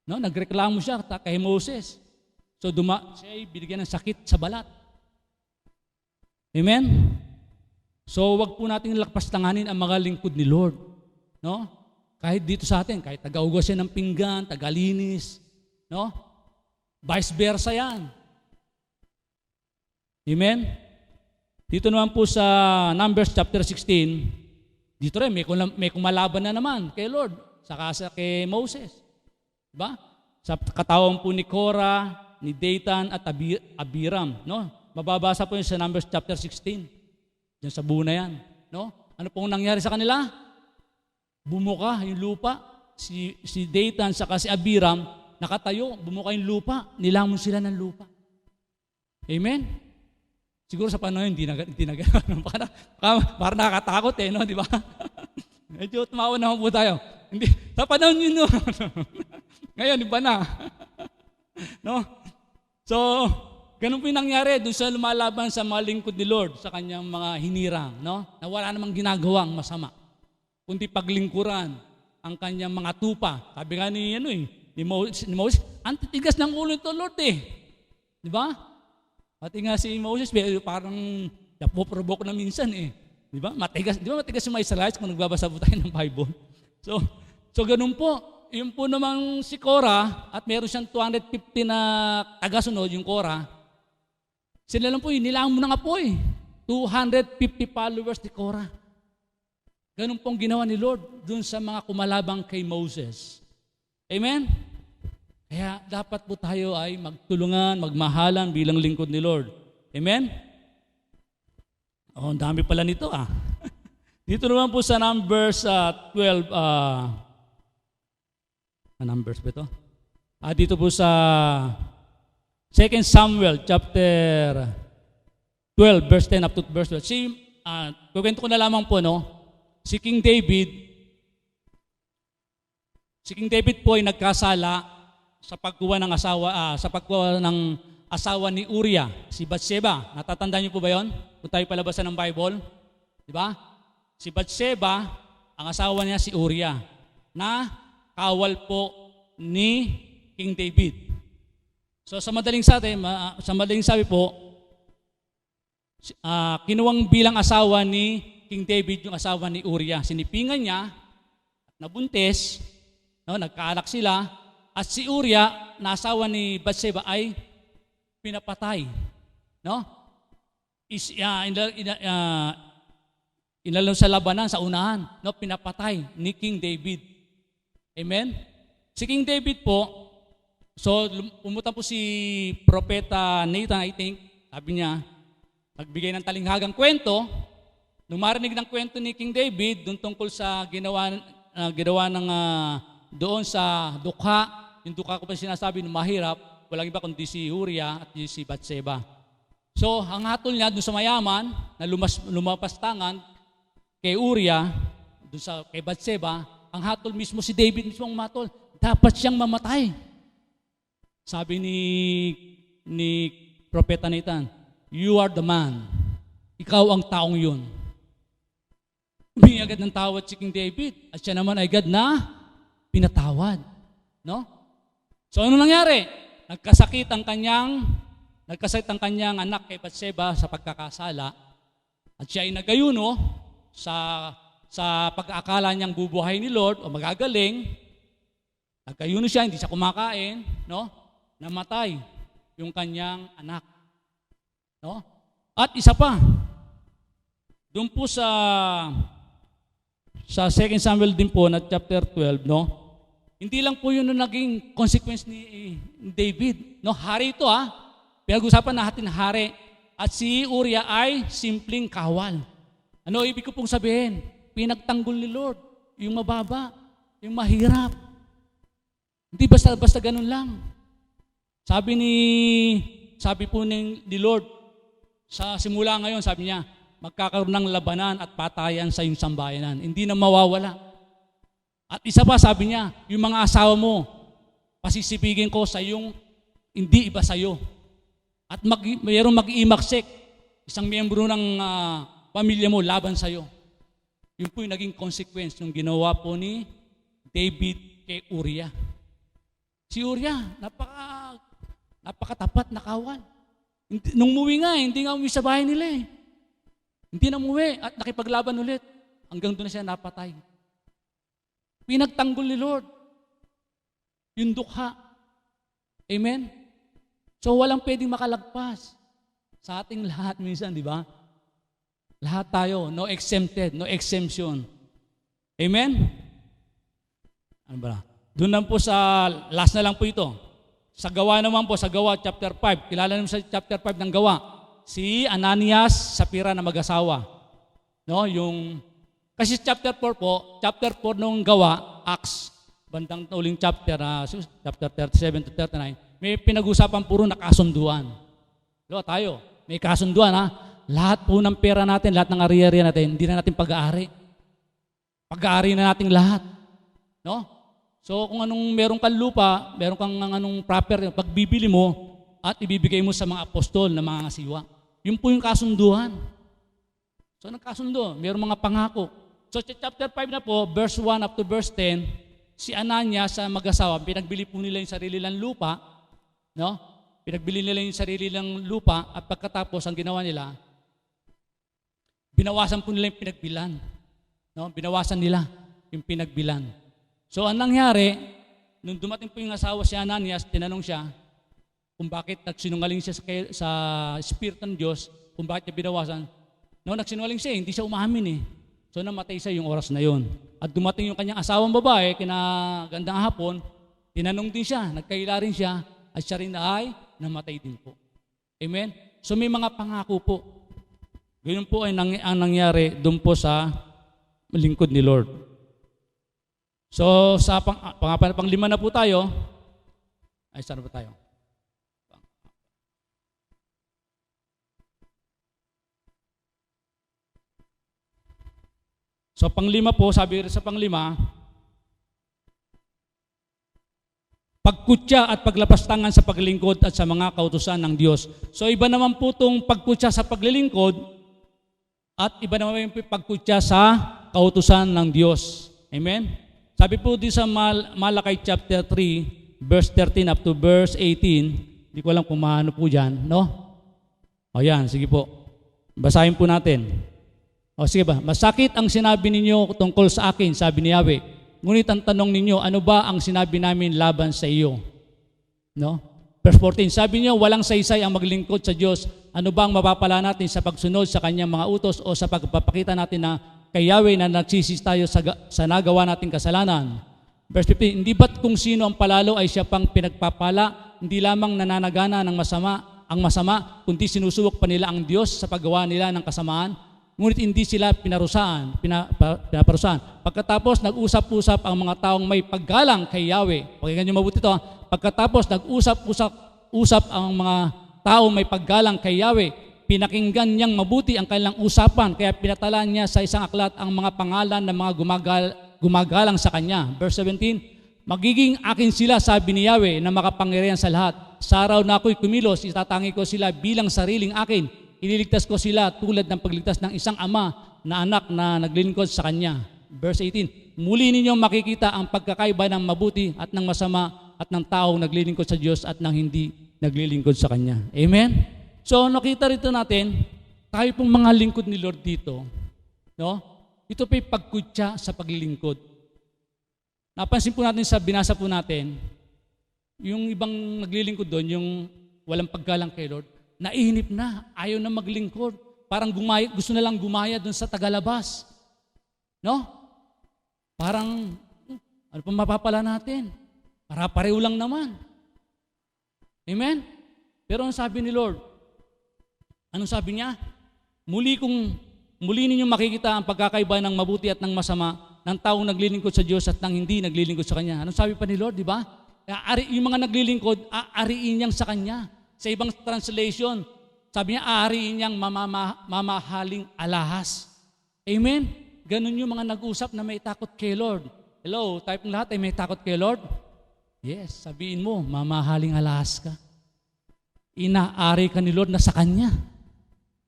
No, nagreklamo siya kay Moses. So siya ay binigyan ng sakit sa balat. Amen? So wag po nating lakpas-tanganin ang mga lingkod ni Lord. No? Kahit dito sa atin, kahit taga-ugas siya ng pinggan, taga-linis, no? Vice versa yan. Amen? Dito naman po sa Numbers chapter 16, dito rin may kumalaban na naman kay Lord, saka kay Moses. Diba? Sa katawan po ni Korah, ni Dathan at Abiram, no? Mababasa po yun sa Numbers chapter 16. Diyan sa buo na yan, no? Ano pong nangyari sa kanila? Bumuka yung lupa. Si Dathan saka si Abiram nakatayo, bumuka yung lupa, nilamon sila ng lupa. Amen? Siguro sa panahon hindi na para nakakatakot no, di ba? Medyo tumawa naman po tayo. Hindi, sa panahon yun, no? Ngayon, iba na. No? So, ganun po yung nangyari doon sa lumalaban sa mga lingkod ni Lord, sa kanyang mga hinirang, no? Na wala namang ginagawang masama, kundi paglingkuran ang kanyang mga tupa. Sabi nga ni Moses, antitigas ng ulo ito, Lord Di ba? Pati nga si Moses, parang napoprovoke na minsan Di ba? Matigas yung mga Israelites kung nagbabasa po tayo ng Bible. So ganun po. Yung po namang si Korah, at meron siyang 250 na tagasunod, yung Korah, sila lang po nilamon ng apoy. 250 followers ni Korah. Ganun pong ginawa ni Lord dun sa mga kumalabang kay Moses. Amen? Kaya dapat po tayo ay magtulungan, magmahalan bilang lingkod ni Lord. Amen? Ang dami pala nito Dito naman po sa Numbers 12, Numbers ba ito? Dito po sa 2 Samuel chapter 12, verse 10 up to verse 12. Kukwento ko na lamang po, no? Si King David po ay nagkasala sa pagkuha ng asawa ni Uriah, si Bathsheba. Natatandaan niyo po ba 'yon? Kung tayo palabasan ng Bible, di ba? Si Bathsheba, ang asawa niya si Uriah, na kawal po ni King David. So sa madaling sabi po, kinuwang bilang asawa ni King David yung asawa ni Uriah. Sinipingan niya, nabuntis, no, nagkaanak sila, at si Uriah, na asawa ni Bathsheba, ay pinapatay. No? Inalong sa labanan, sa unahan, no, pinapatay ni King David. Amen? Si King David po, so pumunta po si Propeta Nathan, I think, sabi niya, nagbigay ng talinghagang kwento. Nung marinig ng kwento ni King David, dun tungkol sa ginawa ng doon sa dukha, yung dukha ko pa sinasabi ng mahirap, walang iba kundi si Uriah at si Bathsheba. So, ang hatol niya dun sa mayaman, na lumapastangan kay Uriah, dun sa kay Bathsheba, ang hatol mismo si David mismo ang matol. Dapat siyang mamatay. Sabi ni Propeta Nathan, "You are the man." Ikaw ang taong yun. Humingi agad ng tawad si King David, at siya naman ay agad na pinatawad. No? So ano nangyari? Nagkasakit ang kanyang anak kay Bathsheba sa pagkakasala, at siya ay nagayuno sa pag-aakala niyang bubuhay ni Lord o magagaling. Nagayuno siya, hindi siya kumakain, no? Namatay yung kanyang anak. No? At isa pa, doon po sa 2 Samuel din po na chapter 12, no? Hindi lang po yun naging consequence ni David, no? Hari ito Pinag-usapan natin hari. At si Uriah ay simpleng kawal. Ano ibig ko pong sabihin? Pinagtanggol ni Lord yung mababa, yung mahirap. Hindi basta ganun lang. Sabi po ni Lord, sa simula ngayon, sabi niya, magkakaroon ng labanan at patayan sa iyong sambayanan. Hindi na mawawala. At isa pa, sabi niya, yung mga asawa mo, pasisipigin ko sa iyong hindi iba sa iyo. At mayroong mag-iimaksik, isang miyembro ng pamilya mo laban sa iyo. Yun po yung naging consequence ng ginawa po ni David kay Uriah. Si Uriah, napakatapat na kawal. Nung umuwi nga, hindi nga umuwi sa bahay nila eh. Hindi na umuwi at nakipaglaban ulit. Hanggang doon na siya napatay. Pinagtanggol ni Lord yung dukha. Amen? So walang pwedeng makalagpas sa ating lahat minsan, di ba? Lahat tayo, no exempted, no exemption. Amen? Ano ba? Doon lang po sa, last na lang po ito. Sa Gawa naman po, sa Gawa chapter 5. Kilala naman sa chapter 5 ng Gawa. Si Ananias, Sapphira na mag-asawa. No, kasi chapter 4 po, chapter 4 nung Gawa, Acts, bandang uling chapter, chapter 37 to 39, may pinag-usapan puro na kasunduan. Tayo, may kasunduan ha. Lahat po ng pera natin, lahat ng ari-ari natin, hindi na natin pag-aari. Pag-aari na natin lahat. No? So kung anong meron kang lupa, meron kang anong property, pagbibili mo at ibibigay mo sa mga apostol na mga ngasiwa. Yun po yung kasunduan. So nagkasundo, meron mga pangako. So chapter 5 na po, verse 1 up to verse 10, si Ananias sa mag-asawa, pinagbili po nila yung sarili ng lupa, no? Pinagbili nila yung sarili ng lupa at pagkatapos ang ginawa nila, binawasan po nila yung pinagbilan. No? Binawasan nila yung pinagbilan. So ang nangyari, nung dumating po yung asawa si Ananias, tinanong siya kung bakit nagsinungaling siya sa Espiritu ng Diyos, kung bakit niya binawasan. No, nagsinungaling siya, hindi siya umamin eh. So namatay siya yung oras na yon. At dumating yung kanyang asawang babae, kinagandang hapon, tinanong din siya, nagkaila rin siya, at siya rin ay namatay din po. Amen? So may mga pangako po. Ganyan po ay ang nangyari doon po sa lingkod ni Lord. So sa pang-lima na po tayo, ay saan po tayo? So panglima po, sabi rin sa panglima, pagkutya at paglapastangan sa paglilingkod at sa mga kautusan ng Diyos. So iba naman po itong pagkutya sa paglilingkod at iba naman yung pagkutya sa kautusan ng Diyos. Amen? Sabi po din sa Malakay chapter 3, verse 13 up to verse 18, hindi ko alam kung maano po dyan, no? O yan, sige po. Basahin po natin. O sige ba, masakit ang sinabi ninyo tungkol sa akin, sabi ni Yahweh. Ngunit ang tanong ninyo, ano ba ang sinabi namin laban sa iyo? No? Verse 14, sabi niyo, walang saysay ang maglingkod sa Diyos. Ano ba ang mapapala natin sa pagsunod sa kanyang mga utos o sa pagpapakita natin na kay Yahweh na nagsisis tayo sa nagawa nating kasalanan? Verse 15, hindi ba't kung sino ang palalo ay siya pang pinagpapala, hindi lamang nananagana ng masama, kundi sinusuwak pa nila ang Diyos sa paggawa nila ng kasamaan? Ngunit hindi sila pinaparusahan. Pagkatapos nag-usap-usap ang mga taong may paggalang kay Yahweh. Pakinggan niyo mabuti ito. Pagkatapos nag-usap-usap ang mga taong may paggalang kay Yahweh, pinakinggan niyang mabuti ang kanilang usapan, kaya pinatala niya sa isang aklat ang mga pangalan ng mga gumagalang sa kanya. Verse 17, magiging akin sila, sabi ni Yahweh, na makapangyarihan sa lahat. Sa araw na ako'y kumilos, itatangi ko sila bilang sariling akin. Ililigtas ko sila tulad ng pagligtas ng isang ama na anak na naglilingkod sa kanya. Verse 18, muli ninyong makikita ang pagkakaiba ng mabuti at ng masama at ng taong naglilingkod sa Diyos at ng hindi naglilingkod sa kanya. Amen? So nakita rito natin, tayo pong mga lingkod ni Lord dito, no? Ito po'y pagkutya sa paglilingkod. Napansin po natin sa binasa po natin, yung ibang naglilingkod doon, yung walang paggalang kay Lord, naihinip na, ayaw na maglingkod. Parang gusto na lang gumaya doon sa tagalabas. No? Parang, ano pa mapapala natin? Para-pareho lang naman. Amen? Pero ang sabi ni Lord, anong sabi niya? Muli ninyong makikita ang pagkakaiba ng mabuti at ng masama ng taong naglilingkod sa Diyos at ng hindi naglilingkod sa Kanya. Anong sabi pa ni Lord, di ba? Yung mga naglilingkod, aariin niyang sa Kanya. Sa ibang translation, sabi niya, aariin niyang mamahaling alahas. Amen? Ganun yung mga nag-usap na may takot kay Lord. Hello, tayo pong lahat ay may takot kay Lord? Yes, sabihin mo, mamahaling alahas ka. Inaari ka ni Lord na sa Kanya.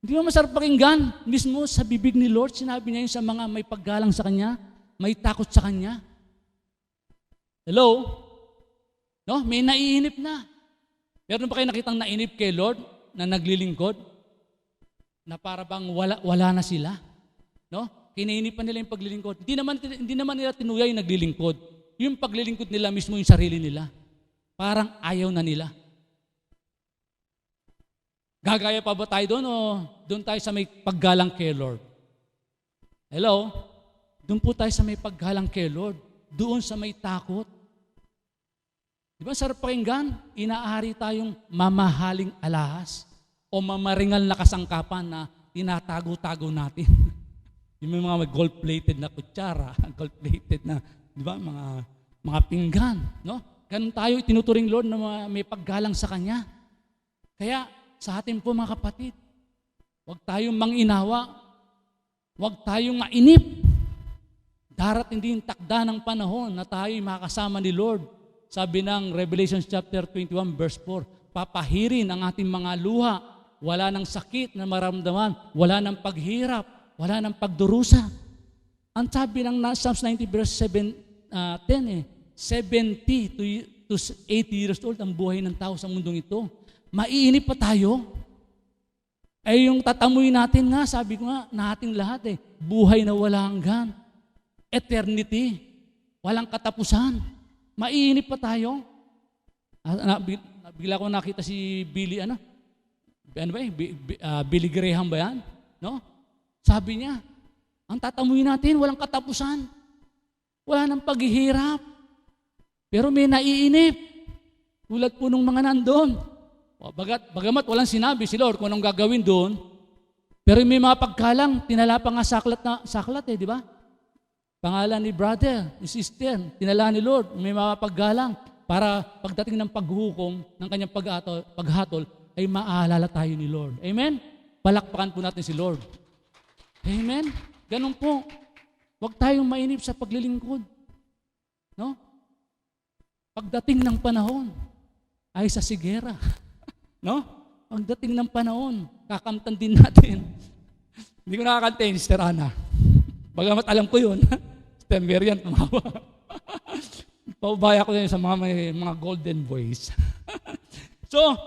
Hindi mo masarap pakinggan. Mismo sa bibig ni Lord, sinabi niya yun sa mga may paggalang sa Kanya, may takot sa Kanya. Hello? No? May naiinip na. Meron ba kayo nakitang nainip kay Lord na naglilingkod? Na para bang wala na sila? No? Kinainipan nila yung paglilingkod. Hindi naman nila tinuyay yung naglilingkod. Yung paglilingkod nila mismo yung sarili nila. Parang ayaw na nila. Gagaya pa ba tayo doon o doon tayo sa may paggalang kay Lord? Hello? Doon po tayo sa may paggalang kay Lord. Doon sa may takot. Di ba sarap pakinggan? Inaari tayong mamahaling alahas o mamaringal na kasangkapan na tinatago-tago natin. Yung mga gold-plated na kutsara, gold-plated na, di ba, mga pinggan, no? Ganun tayo itinuturing Lord na may paggalang sa Kanya. Kaya sa atin po mga kapatid, huwag tayong manginawa, huwag tayong mainip. Darating din takda ng panahon na tayo'y makasama ni Lord. Sabi ng Revelation chapter 21 verse 4, papahirin ang ating mga luha, wala ng sakit na maramdaman, wala ng paghirap, wala ng pagdurusa. Ang sabi ng Psalms 90 verse 10 70 to 80 years old ang buhay ng tao sa mundong ito. Maiinip pa tayo. Yung tatamuin natin nga, sabi ko nga, nating lahat buhay na wala hanggan. Eternity. Walang katapusan. Maiinip pa tayo. Bigla ko nakita si Billy, Billy Graham ba yan? No? Sabi niya, ang tatamuin natin, walang katapusan. Wala nang paghihirap. Pero may naiinip. Tulad po nung mga nandun. Bagamat walang sinabi si Lord kung anong gagawin doon, pero may mga pagkalang, tinala pa nga saklat di ba? Pangalan ni brother, ni sister, tinala ni Lord, may mga paggalang para pagdating ng paghukom ng kanyang paghatol, ay maaalala tayo ni Lord. Amen? Palakpakan po natin si Lord. Amen? Ganun po. Huwag tayong mainip sa paglilingkod. No? Pagdating ng panahon, ay sa sigera. No? Pagdating ng panahon, kakamtan din natin. Hindi ko nakakantain, Sister Ana. Bagamat alam ko yun. Sister Merian, tumawa. Paubaya ko yun sa mga golden boys. So,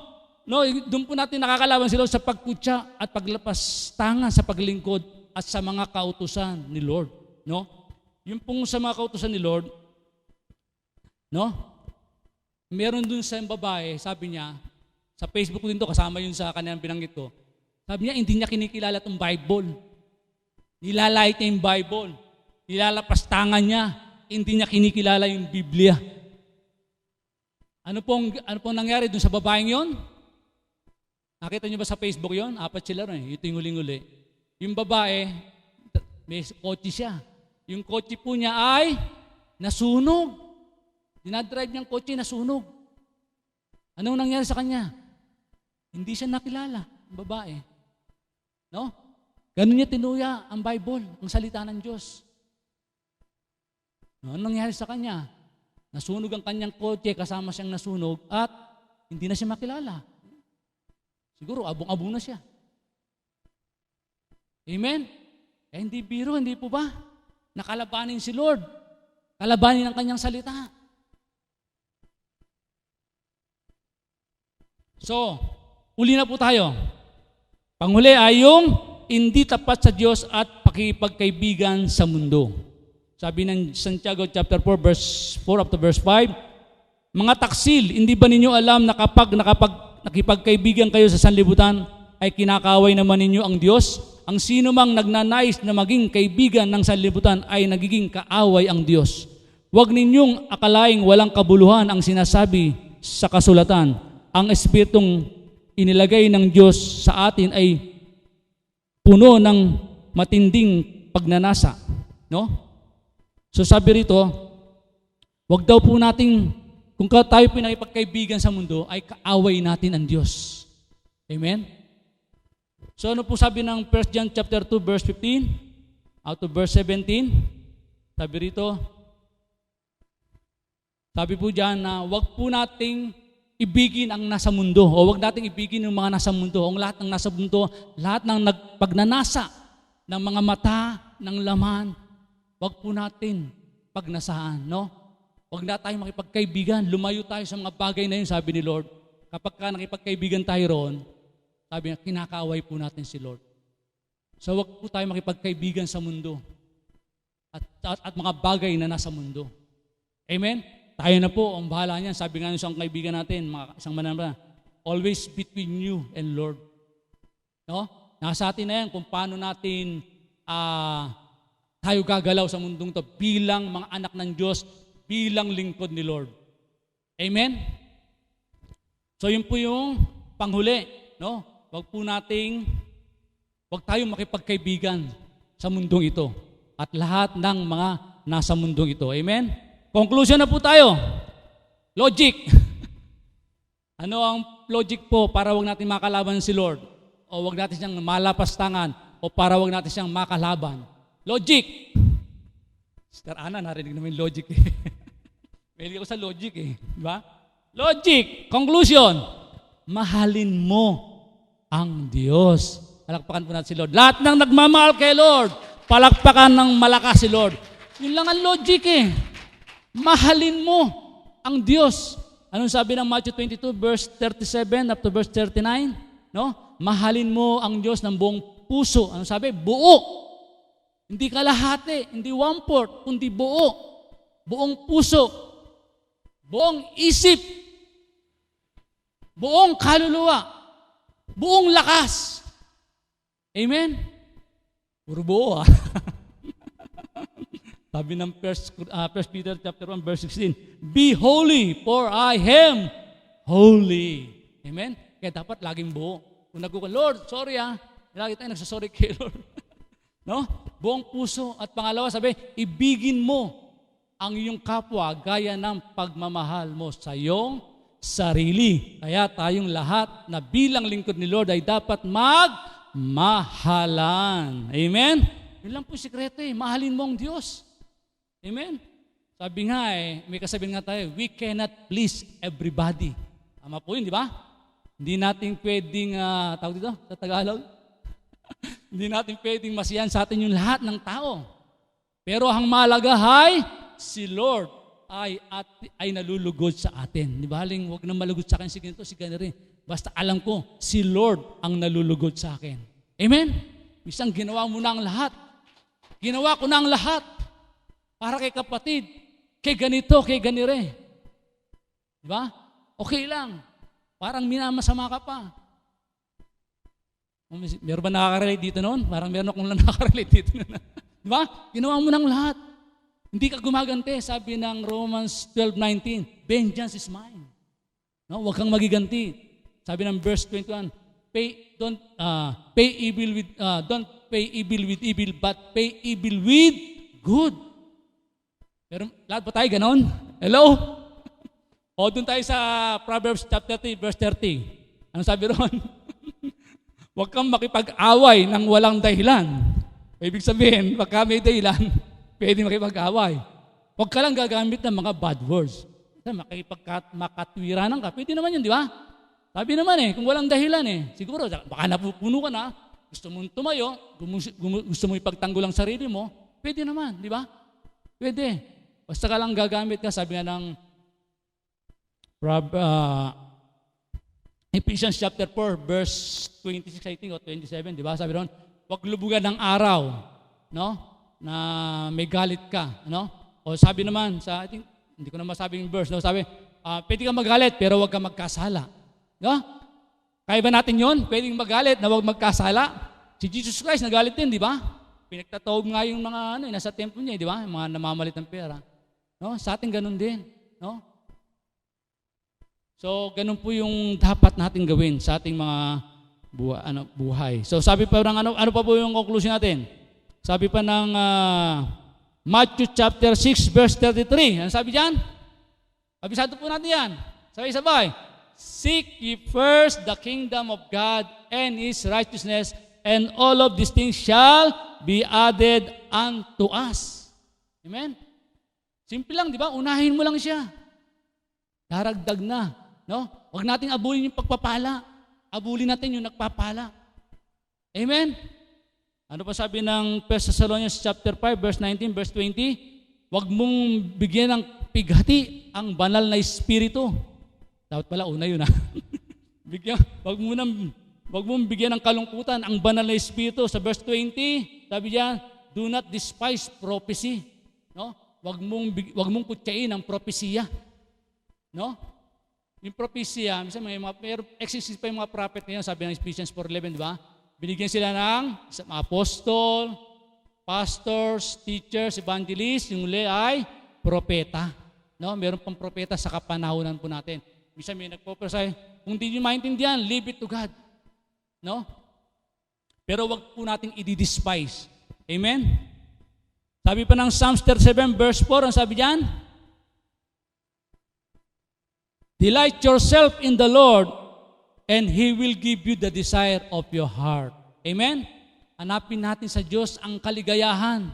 no, doon po natin nakakalaban sila sa pagkutya at paglapastangan sa paglingkod at sa mga kautusan ni Lord. No? Yung pong sa mga kautusan ni Lord, no? Meron dun sa babae, sabi niya, sa Facebook din to, kasama yun sa kanyang binanggit ko. Sabi niya, hindi niya kinikilala itong Bible. Nilalait niya yung Bible. Nilalapastangan niya. Hindi niya kinikilala yung Biblia. Ano pong nangyari dun sa babaeng yon? Nakita niyo ba sa Facebook yon? 4 sila rin. Ito yung huling-huli. Yung babae, may kotse siya. Yung kotse po niya ay nasunog. Dinadrive niyang kotse, nasunog. Anong nangyari sa kanya? Hindi siya nakilala, ang babae. No? Ganun niya tinuya ang Bible, ang salita ng Diyos. No? Anong nangyari sa kanya? Nasunog ang kanyang kotse, kasama siyang nasunog, at hindi na siya makilala. Siguro, abong-abong na siya. Amen? Kaya hindi biro, hindi po ba? Nakalabanin si Lord. Kalabanin ang kanyang salita. So, uli na po tayo. Panghuli ay yung hindi tapat sa Diyos at pakipagkaibigan sa mundo. Sabi ng Santiago chapter 4 verse 4 up to verse 5, mga taksil, hindi ba ninyo alam na kapag nakipagkaibigan kayo sa sanlibutan, ay kinakaway naman ninyo ang Diyos? Ang sino mang nagnanais na maging kaibigan ng sanlibutan ay nagiging kaaway ang Diyos. Huwag ninyong akalaing walang kabuluhan ang sinasabi sa kasulatan. Ang Espiritong inilagay ng Diyos sa atin ay puno ng matinding pagnanasa. No? So sabi rito, wag daw po nating, kung tayo pinakipagkaibigan sa mundo, ay kaaway natin ang Diyos. Amen? So ano po sabi ng 1 John chapter 2 verse 15 out to verse 17? Sabi rito, sabi po dyan na wag po nating ibigin ang nasa mundo. O wag nating ibigin yung mga nasa mundo. Ang lahat ng nasa mundo, lahat ng pagnanasa ng mga mata, ng laman, wag po natin pagnasaan, no? Wag na tayong makipagkaibigan. Lumayo tayo sa mga bagay na yun, sabi ni Lord. Kapag ka nakipagkaibigan tayo roon, sabi niya, kinakaaway po natin si Lord. So wag po tayo makipagkaibigan sa mundo at mga bagay na nasa mundo. Amen? Tayo na po, ang bahala niyan. Sabi nga ng isang kaibigan natin, isang manamra, always between you and Lord. No? Nasa atin na yan kung paano natin tayo gagalaw sa mundong to bilang mga anak ng Diyos, bilang lingkod ni Lord. Amen? So yun po yung panghuli. No? Wag tayong makipagkaibigan sa mundong ito at lahat ng mga nasa mundong ito. Amen? Conclusion na po tayo. Logic. Ano ang logic po para wag natin makalaban si Lord? O wag natin siyang malapastangan? O para wag natin siyang makalaban? Logic. Sister Ana, narinig namin logic eh. Mahilig ako sa logic eh. Diba? Logic. Conclusion. Mahalin mo ang Diyos. Palakpakan po natin si Lord. Lahat ng nagmamahal kay Lord, palakpakan ng malakas si Lord. Yun lang ang logic eh. Mahalin mo ang Diyos. Anong sabi ng Matthew 22 verse 37 up to verse 39? No? Mahalin mo ang Diyos ng buong puso. Anong sabi? Buo. Hindi kalahati, hindi 1/4, kundi buo. Buong puso. Buong isip. Buong kaluluwa. Buong lakas. Amen? Puro buo ah. Sabi ng 1 Peter chapter 1 verse 16, be holy for I am holy. Amen? Kaya dapat laging buo. Kung Lord, sorry lagi tayo nagsasorry kay Lord. No? Buong puso. At pangalawa, sabi, ibigin mo ang iyong kapwa gaya ng pagmamahal mo sa iyong sarili. Kaya tayong lahat na bilang lingkod ni Lord ay dapat magmahalan. Amen? Yun lang po sikreto eh. Mahalin mo ang Diyos. Amen? Sabi nga may kasabihan nga tayo, we cannot please everybody. Tama po yun, di ba? Hindi natin pwedeng, tawag dito sa Tagalog, hindi natin pwedeng masiyahan sa atin yung lahat ng tao. Pero ang mahalaga ay, si Lord ay nalulugod sa atin. Di ba? Haling, huwag na malugod sa akin si ganito, si ganito rin. Basta alam ko, si Lord ang nalulugod sa akin. Amen? Isang ginawa mo na ang lahat. Ginawa ko na ang lahat. Para kay kapatid, kay ganito, kay ganire. Di ba? Okay lang. Parang minamasama ka pa. Meron ba nakaka-relate dito noon? Parang meron akong nakaka-relate dito noon. Di ba? Ginawa mo ng lahat. Hindi ka gumagante. Sabi ng Romans 12:19, vengeance is mine. No? Huwag kang magiganti. Sabi ng verse 21, don't pay evil with evil, but pay evil with good. Pero lahat ba tayo ganon? Hello? O doon tayo sa Proverbs chapter 3, verse 30. Ano sabi ron? Huwag kang makipag-away ng walang dahilan. Ibig sabihin, pagka may dahilan, pwede makipag-away. Huwag ka lang gagamit ng mga bad words. Makatwiranan ka. Pwede naman yun, di ba? Sabi naman kung walang dahilan siguro, baka napupuno ka na, gusto mong tumayo, gusto mo ipagtanggol ang sarili mo, pwede naman, di ba? Pwede. Basta ka lang gagamit ka, sabi nga ng Ephesians chapter 4, verse 26, I think, o 27, di ba? Sabi ron, huwag lubugan ng araw, no? Na may galit ka, no? O sabi naman, I think, hindi ko na masabi yung verse, no? Sabi, pwede kang magalit, pero huwag kang magkasala. No? Kaya ba natin yun? Pwedeng magalit na huwag magkasala? Si Jesus Christ nagalit din, di ba? Pinagtatawag nga yung mga nasa templo niya, di ba? Yung mga namamalit ng pera. No? Sa atin ganun din. No? So, ganun po yung dapat natin gawin sa ating mga buhay. So, sabi pa ng ano pa po yung conclusion natin? Sabi pa ng Matthew chapter 6 verse 33. Ano sabi diyan? Abisado po natin yan. Sabay-sabay. Seek ye first the kingdom of God and His righteousness, and all of these things shall be added unto us. Amen? Simple lang, di ba? Unahin mo lang siya. Daragdag na. No? Huwag nating abulin yung pagpapala. Abulin natin yung nagpapala. Amen? Ano pa sabi ng 1 Thessalonians chapter 5, verse 19, verse 20? Huwag mong bigyan ng pighati ang banal na espiritu. Dapat pala una yun ha. Huwag mong bigyan ng kalungkutan ang banal na espiritu. Sa verse 20, sabi diyan, do not despise prophecy. No? Huwag mong kutsain ang propesiya. No? Yung propesya, minsan may exist pa yung mga prophet ngayon, sabi ng Ephesians 4:11, di ba? Binigyan sila ng mga apostol, pastors, teachers, evangelists, yung uli ay propeta. No? Meron pang propeta sa kapanahunan po natin. Minsan may nagpo-prophesy, kung di nyo maintindihan, leave it to God. No? Pero wag po nating i-despise. Amen? Sabi pa ng Psalms 37 verse 4, ang sabi diyan, delight yourself in the Lord, and He will give you the desire of your heart. Amen? Hanapin natin sa Diyos ang kaligayahan.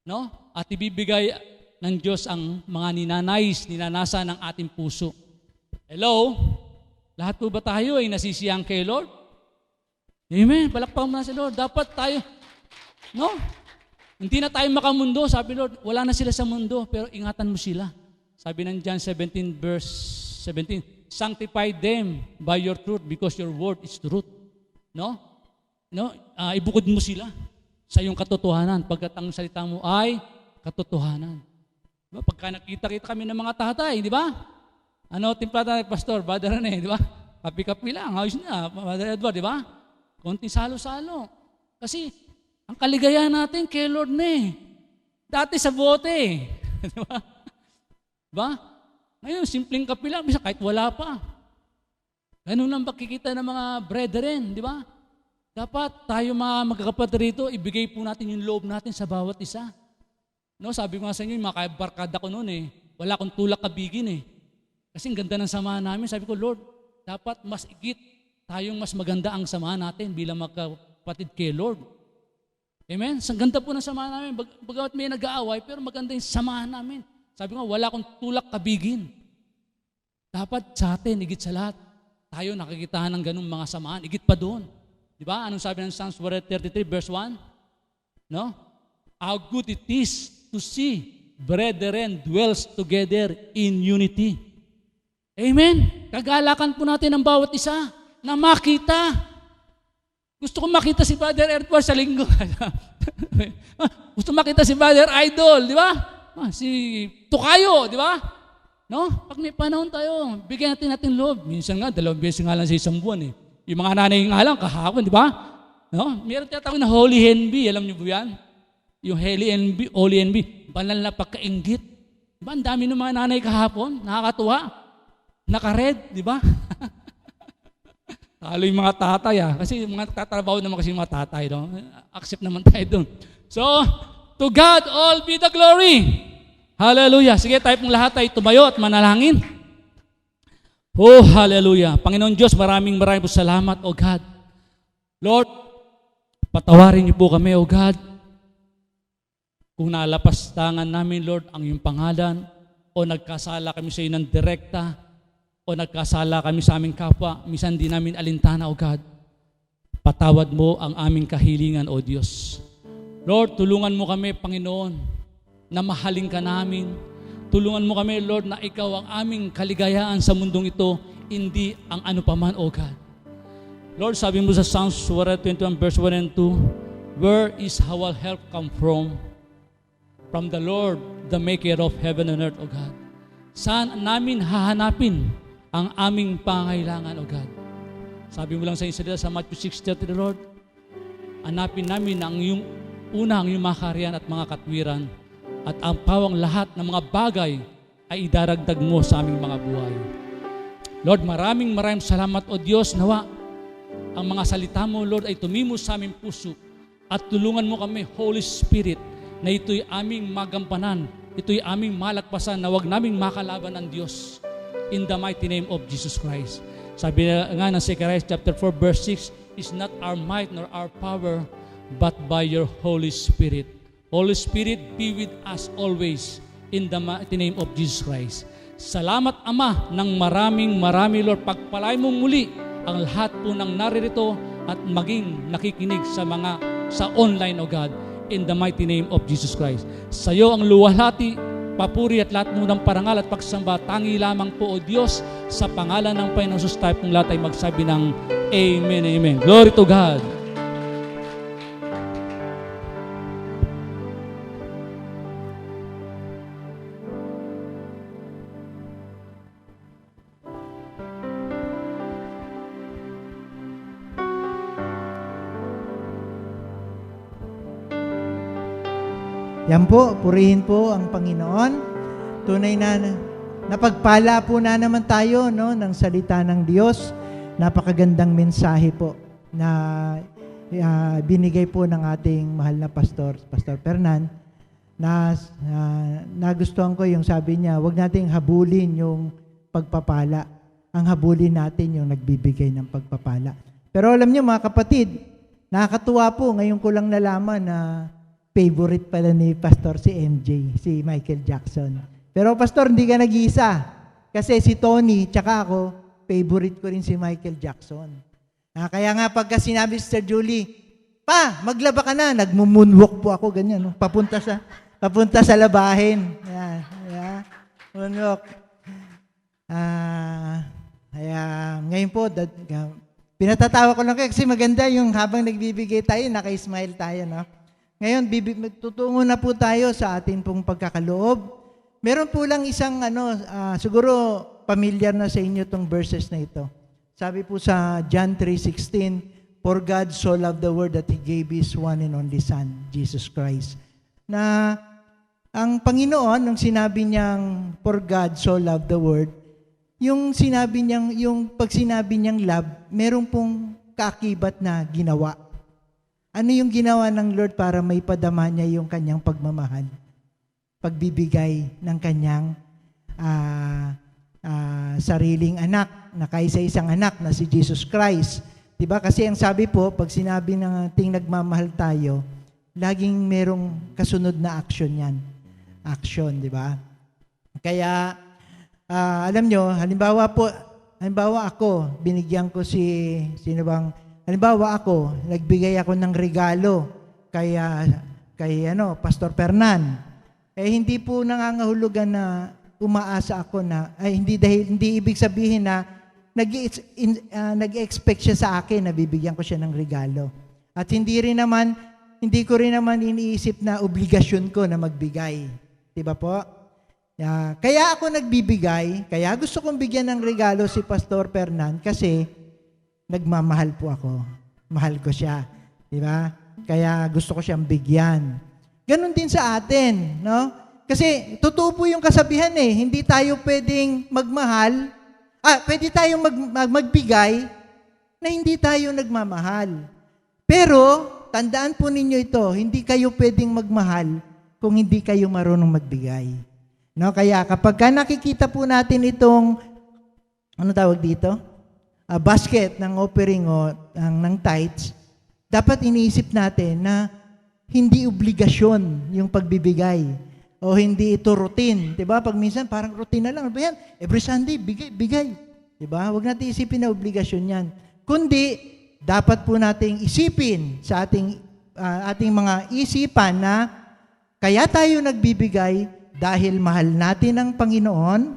No? At ibibigay ng Diyos ang mga ninanasa ng ating puso. Hello? Lahat po ba tayo ay nasisiyang kay Lord? Amen? Palakpakan mo na si Lord. Dapat tayo, no? Hindi na tayo makamundo. Sabi Lord, wala na sila sa mundo, pero ingatan mo sila. Sabi ng John 17 verse 17, sanctify them by your truth because your word is truth. No? No? Ibukod mo sila sa iyong katotohanan pagkat ang salita mo ay katotohanan. Diba? Pagka nakita-kita kami ng mga tatay, di ba? Ano, timplada ni Pastor, Brother Rene, di ba? Kapi-kapi lang, ayos na, Brother Edward, di ba? Konting salo-salo. Kasi, ang kaligayahan natin kay Lord na eh. Dati sa bote. Di ba? Diba? Ngayon, simpleng kape lang, bisa kahit wala pa. Ganun lang pakikita ng mga brethren, di ba? Dapat tayo mga magkakapatid rito, ibigay po natin yung loob natin sa bawat isa. No, sabi ko nga sa inyo, yung mga barkada ko noon eh, wala akong tulak kabigin eh. Kasi ang ganda ng samahan namin, sabi ko, Lord, dapat mas igit tayong mas maganda ang samahan natin bilang magkapatid kay Lord. Amen? Ang ganda po ng samahan namin, bagamat may nag-aaway, pero maganda yung samahan namin. Sabi ko, wala akong tulak kabigin. Dapat sa atin, higit sa lahat, tayo nakikitahan ng ganung mga samahan, higit pa doon. Di ba? Anong sabi ng Psalms 33 verse 1? No? How good it is to see brethren dwells together in unity. Amen? Kagalakan po natin ang bawat isa na makita. Gusto ko makita si Brother Edward sa linggo. Gusto makita si Brother Idol, di ba? Si Tukayo, di ba? No? Pag may panahon tayo, bigyan natin loob. Minsan nga, 2 beses nga lang sa isang buwan eh. Yung mga nanay nga lang, kahapon, di ba? No? Meron tinatawag na Holy Envy. Alam niyo po yan? Yung Holy Envy, banal na pagkainggit. Di ba? Ang dami ng mga nanay kahapon, nakakatuwa. Naka-red, di ba? Talo yung mga tatay Kasi mga tatrabaho naman kasi yung mga tatay. No? Accept naman tayo doon. So, to God all be the glory. Hallelujah. Sige, tayo pong lahat ay tumayo at manalangin. Oh, hallelujah. Panginoon Diyos, maraming po salamat, O God. Lord, patawarin niyo po kami, O God. Kung nalapastangan namin, Lord, ang iyong pangalan, o nagkasala kami sa iyo ng direkta, o nagkasala kami sa aming kapwa, minsan di namin alintana, O God. Patawad mo ang aming kahilingan, O Diyos. Lord, tulungan mo kami, Panginoon, na mahalin ka namin. Tulungan mo kami, Lord, na ikaw ang aming kaligayahan sa mundong ito, hindi ang ano paman, O God. Lord, sabi mo sa Psalms 21 verse 1 and 2, where is our help come from? From the Lord, the maker of heaven and earth, O God. Saan namin hahanapin ang aming pangailangan, O God? Sabi mo lang sa inyo sa Matthew 6:30, Lord, hanapin namin ang iyong ang iyong makariyan at mga katwiran, at ang pawang lahat ng mga bagay ay idaragdag mo sa aming mga buhay. Lord, maraming salamat, O Diyos, nawa ang mga salita mo, Lord, ay tumimos sa aming puso at tulungan mo kami, Holy Spirit, na ito'y aming magampanan, ito'y aming malagpasan, na wag naming makalaban ang Diyos. In the mighty name of Jesus Christ. Sabi nga ng Zechariah chapter 4 verse 6, is not our might nor our power, but by your Holy Spirit. Holy Spirit, be with us always in the mighty name of Jesus Christ. Salamat Ama ng marami Lord. Pagpalain mo muli ang lahat po ng naririto at maging nakikinig sa online, O God, in the mighty name of Jesus Christ. Sa iyo ang luwalhati, papuri at lahat mo ng parangal at pagsamba, tangi lamang po, O Diyos, sa pangalan ng Panginoon Jesus, tayo pong lahat ay magsabi ng Amen, Amen. Glory to God. Yan po, purihin po ang Panginoon. Tunay na napagpala po na naman tayo, no, ng salita ng Diyos. Napakagandang mensahe po na binigay po ng ating mahal na Pastor Fernan, na nagustuhan ko yung sabi niya, huwag nating habulin yung pagpapala. Ang habulin natin yung nagbibigay ng pagpapala. Pero alam niyo mga kapatid, nakakatuwa po, ngayon ko lang nalaman na favorite pala ni Pastor si MJ, si Michael Jackson. Pero Pastor, hindi ka nag-iisa. Kasi si Tony, tsaka ako, favorite ko rin si Michael Jackson. Kaya nga pagka sinabi si Sir Julie, pa, maglaba ka na, nagmumunwalk po ako, ganyan, no? Papunta sa labahin. Yeah. Moonwalk. Ngayon po, pinatatawa ko lang kayo kasi maganda yung habang nagbibigay tayo, naka-smile tayo, no? Ngayon, tutungo na po tayo sa atin pong pagkakaloob. Meron po lang isang, siguro familiar na sa inyo itong verses na ito. Sabi po sa John 3:16, "For God so loved the world that He gave His one and only Son, Jesus Christ." Na ang Panginoon, nung sinabi niyang, "For God so loved the world," yung pag sinabi niyang love, meron pong kaakibat na ginawa. Ano yung ginawa ng Lord para may padama niya yung kanyang pagmamahal? Pagbibigay ng kanyang sariling anak, na kaisa-isang anak na si Jesus Christ. Diba? Kasi ang sabi po, pag sinabi ng ating nagmamahal tayo, laging merong kasunod na action yan. Action, di ba? Kaya, alam nyo, halimbawa ako, binigyan ko halimbawa ako, nagbigay ako ng regalo kay Pastor Fernan. Hindi po nangangahulugan na umaasa ako na, hindi ibig sabihin na nag-expect siya sa akin na bibigyan ko siya ng regalo. At hindi ko rin naman iniisip na obligasyon ko na magbigay. Diba po? Kaya ako nagbibigay, kaya gusto kong bigyan ng regalo si Pastor Fernan kasi nagmamahal po ako. Mahal ko siya. Di ba? Kaya gusto ko siyang bigyan. Ganon din sa atin, no? Kasi totoo po yung kasabihan eh. Hindi tayo pwedeng magmahal. Pwede tayong magbigay na hindi tayo nagmamahal. Pero, tandaan po ninyo ito, hindi kayo pwedeng magmahal kung hindi kayo marunong magbigay. No? Kaya kapag nakikita po natin itong, ano tawag dito? Basket ng offering o ng tithes, dapat iniisip natin na hindi obligasyon yung pagbibigay o hindi ito routine. Diba? Pag minsan parang routine na lang. Yan, every Sunday, bigay. Diba? Huwag natin isipin na obligasyon yan. Kundi, dapat po nating isipin sa ating mga isipan na kaya tayo nagbibigay dahil mahal natin ang Panginoon,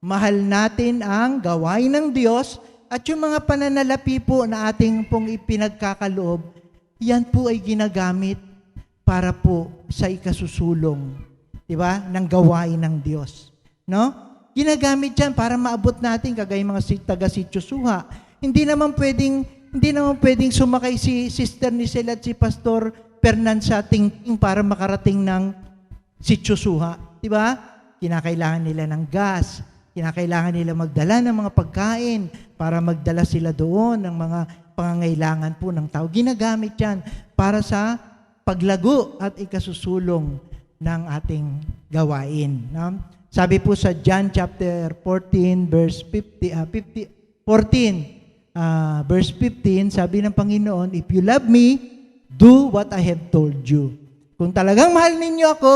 mahal natin ang gawain ng Diyos, at yung mga pananalapi po na ating pong ipinagkakaloob, yan po ay ginagamit para po sa ikasusulong, di ba, ng gawain ng Diyos. No? Ginagamit yan para maabot natin kagaya mga taga-Sitio Suha. Hindi naman pwedeng sumakay si Sister Nisel at si Pastor Fernan sa tingting para makarating ng Sitio Suha. Di ba? Kinakailangan nila ng gas, kinakailangan nila magdala ng mga pagkain para magdala sila doon ng mga pangangailangan po ng tao. Ginagamit yan para sa paglago at ikasusulong ng ating gawain. No? Sabi po sa John chapter 14, verse 14, verse 15, sabi ng Panginoon, "If you love me, do what I have told you." Kung talagang mahal ninyo ako,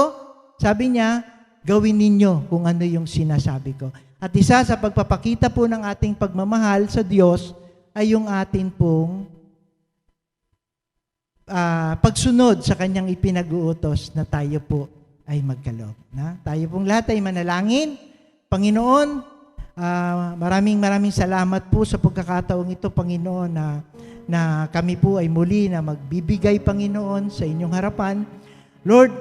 sabi niya, gawin ninyo kung ano yung sinasabi ko. At isa sa pagpapakita po ng ating pagmamahal sa Diyos ay yung atin pong pagsunod sa Kanyang ipinag-uutos na tayo po ay magkaloob. Tayo pong lahat ay manalangin. Panginoon, maraming salamat po sa pagkakataong ito, Panginoon, na kami po ay muli na magbibigay, Panginoon, sa inyong harapan. Lord,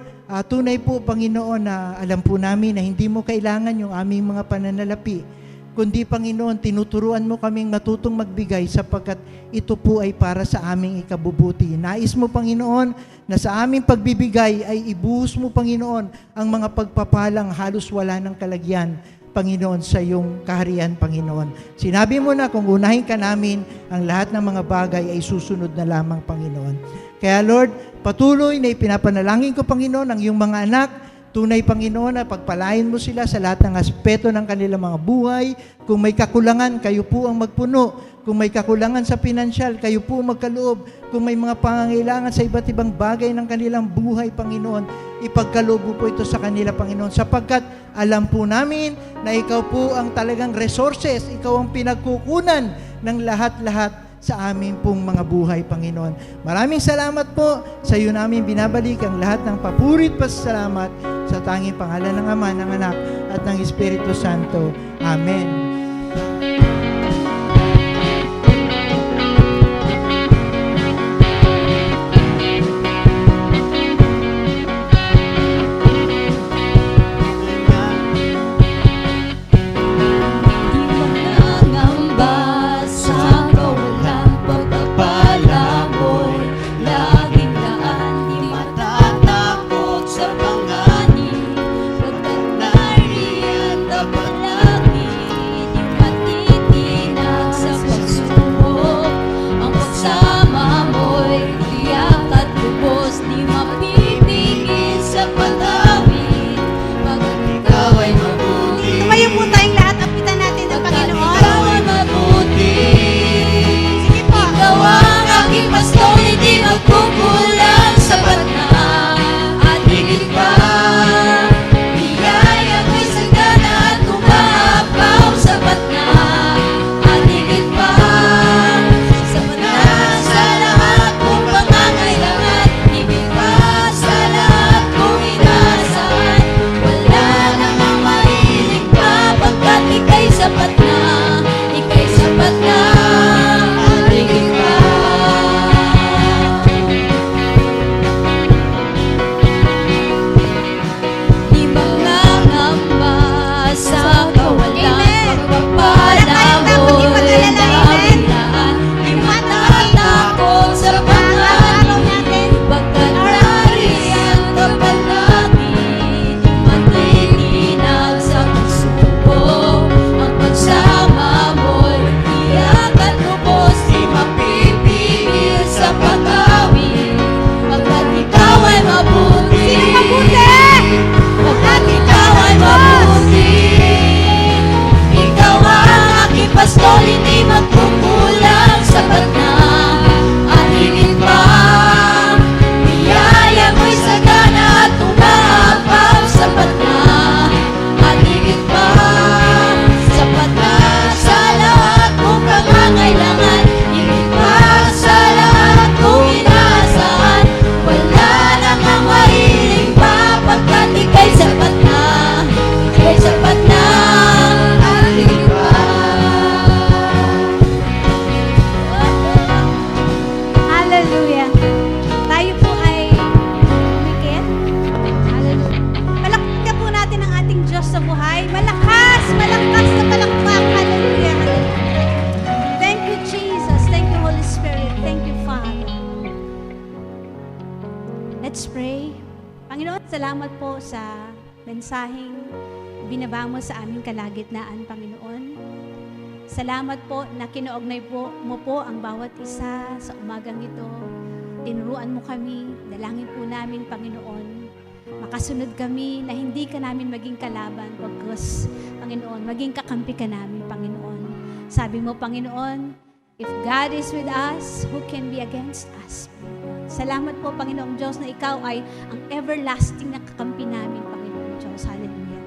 tunay po, Panginoon, na alam po namin na hindi mo kailangan yung aming mga pananalapi, kundi, Panginoon, tinuturuan mo kaming matutong magbigay sapagkat ito po ay para sa aming ikabubuti. Nais mo, Panginoon, na sa aming pagbibigay ay ibuhos mo, Panginoon, ang mga pagpapalang halos wala ng kalagyan, Panginoon, sa iyong kaharian, Panginoon. Sinabi mo na kung unahin ka namin, ang lahat ng mga bagay ay susunod na lamang, Panginoon. Kaya Lord, patuloy na ipinapanalangin ko, Panginoon, ang iyong mga anak. Tunay, Panginoon, na pagpalain mo sila sa lahat ng aspeto ng kanilang mga buhay. Kung may kakulangan, kayo po ang magpuno. Kung may kakulangan sa pinansyal, kayo po magkaloob. Kung may mga pangangailangan sa iba't ibang bagay ng kanilang buhay, Panginoon, ipagkaloob mo po ito sa kanila, Panginoon, sapagkat alam po namin na ikaw po ang talagang resources, ikaw ang pinagkukunan ng lahat-lahat sa aming pong mga buhay, Panginoon. Maraming salamat po. Sa iyo namin binabalik ang lahat ng papurit pasasalamat sa tanging pangalan ng Ama, ng Anak, at ng Espiritu Santo. Amen. Let's pray. Panginoon, salamat po sa mensaheng binaba mo sa aming kalagitnaan, Panginoon. Salamat po na kinaugnay mo po ang bawat isa sa umagang ito. Tinuruan mo kami, dalangin po namin, Panginoon. Makasunod kami na hindi ka namin maging kalaban, pagkas, Panginoon, maging kakampi ka namin, Panginoon. Sabi mo, Panginoon, if God is with us, who can be against us? Salamat po, Panginoong Diyos, na Ikaw ay ang everlasting na kakampi namin, Panginoong Diyos. Hallelujah.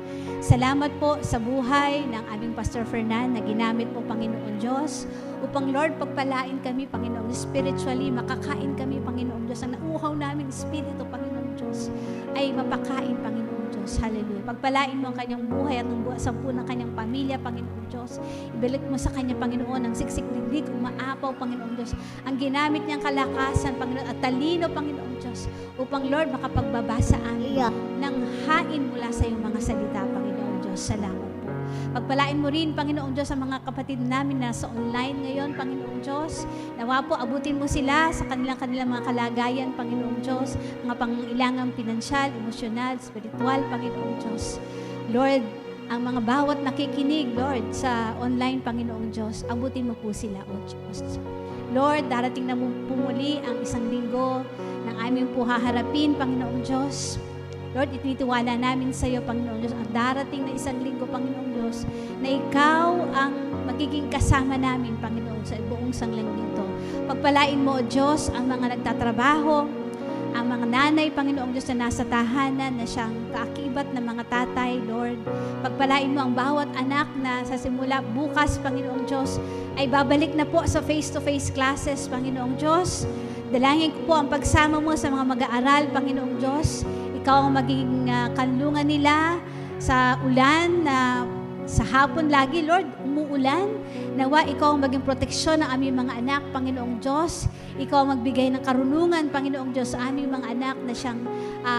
Salamat po sa buhay ng aming Pastor Fernan na ginamit mo, Panginoon Diyos, upang Lord, pagpalain kami, Panginoon, spiritually, makakain kami, Panginoon Diyos. Ang nauuhaw namin Espiritu, Panginoon Diyos, ay mapakain, Panginoon Diyos. Hallelujah. Pagpalain mo ang kanyang buhay at ang sampu ng kanyang pamilya, Panginoon Diyos. Ibalik mo sa kanya, Panginoon, ang siksik digdig, umaapaw, Panginoon Diyos. Ang ginamit niyang kalakasan, Panginoon, at talino, Panginoon Diyos, upang Lord, makapagbabasa amin ng hain mula sa iyong mga salita, Panginoon Diyos. Salamat po. Pagpalain mo rin, Panginoon Diyos, ang mga kapatid namin na sa online ngayon, Panginoon Diyos. Nawa po, abutin mo sila sa kanilang mga kalagayan, Panginoon Diyos, mga pangailangang pinansyal, emosyonal, spiritual, Panginoon Diyos. Lord, ang mga bawat nakikinig, Lord, sa online, Panginoon Diyos, abutin mo po sila, O Diyos. Lord, darating na pumuli ang isang linggo ng aming po haharapin, Panginoon Diyos. Lord, itiniwala namin sa iyo, Panginoon Diyos, ang darating na isang linggo, Panginoon Diyos, na ikaw ang magiging kasama namin, Panginoon, sa buong sanglinggo ito. Pagpalain mo, O Diyos, ang mga nagtatrabaho, ang mga nanay, Panginoong Diyos, na nasa tahanan, na siyang kaakibat ng mga tatay, Lord. Pagpalain mo ang bawat anak na sa simula bukas, Panginoong Diyos, ay babalik na po sa face-to-face classes, Panginoong Diyos. Dalangin ko po ang pagsama mo sa mga mag-aaral, Panginoong Diyos. Ikaw ang magiging kanlungan nila sa ulan na sa hapon lagi, Lord, umuulan. Nawa, ikaw ang maging proteksyon ng aming mga anak, Panginoong Diyos. Ikaw ang magbigay ng karunungan, Panginoong Diyos, sa aming mga anak na siyang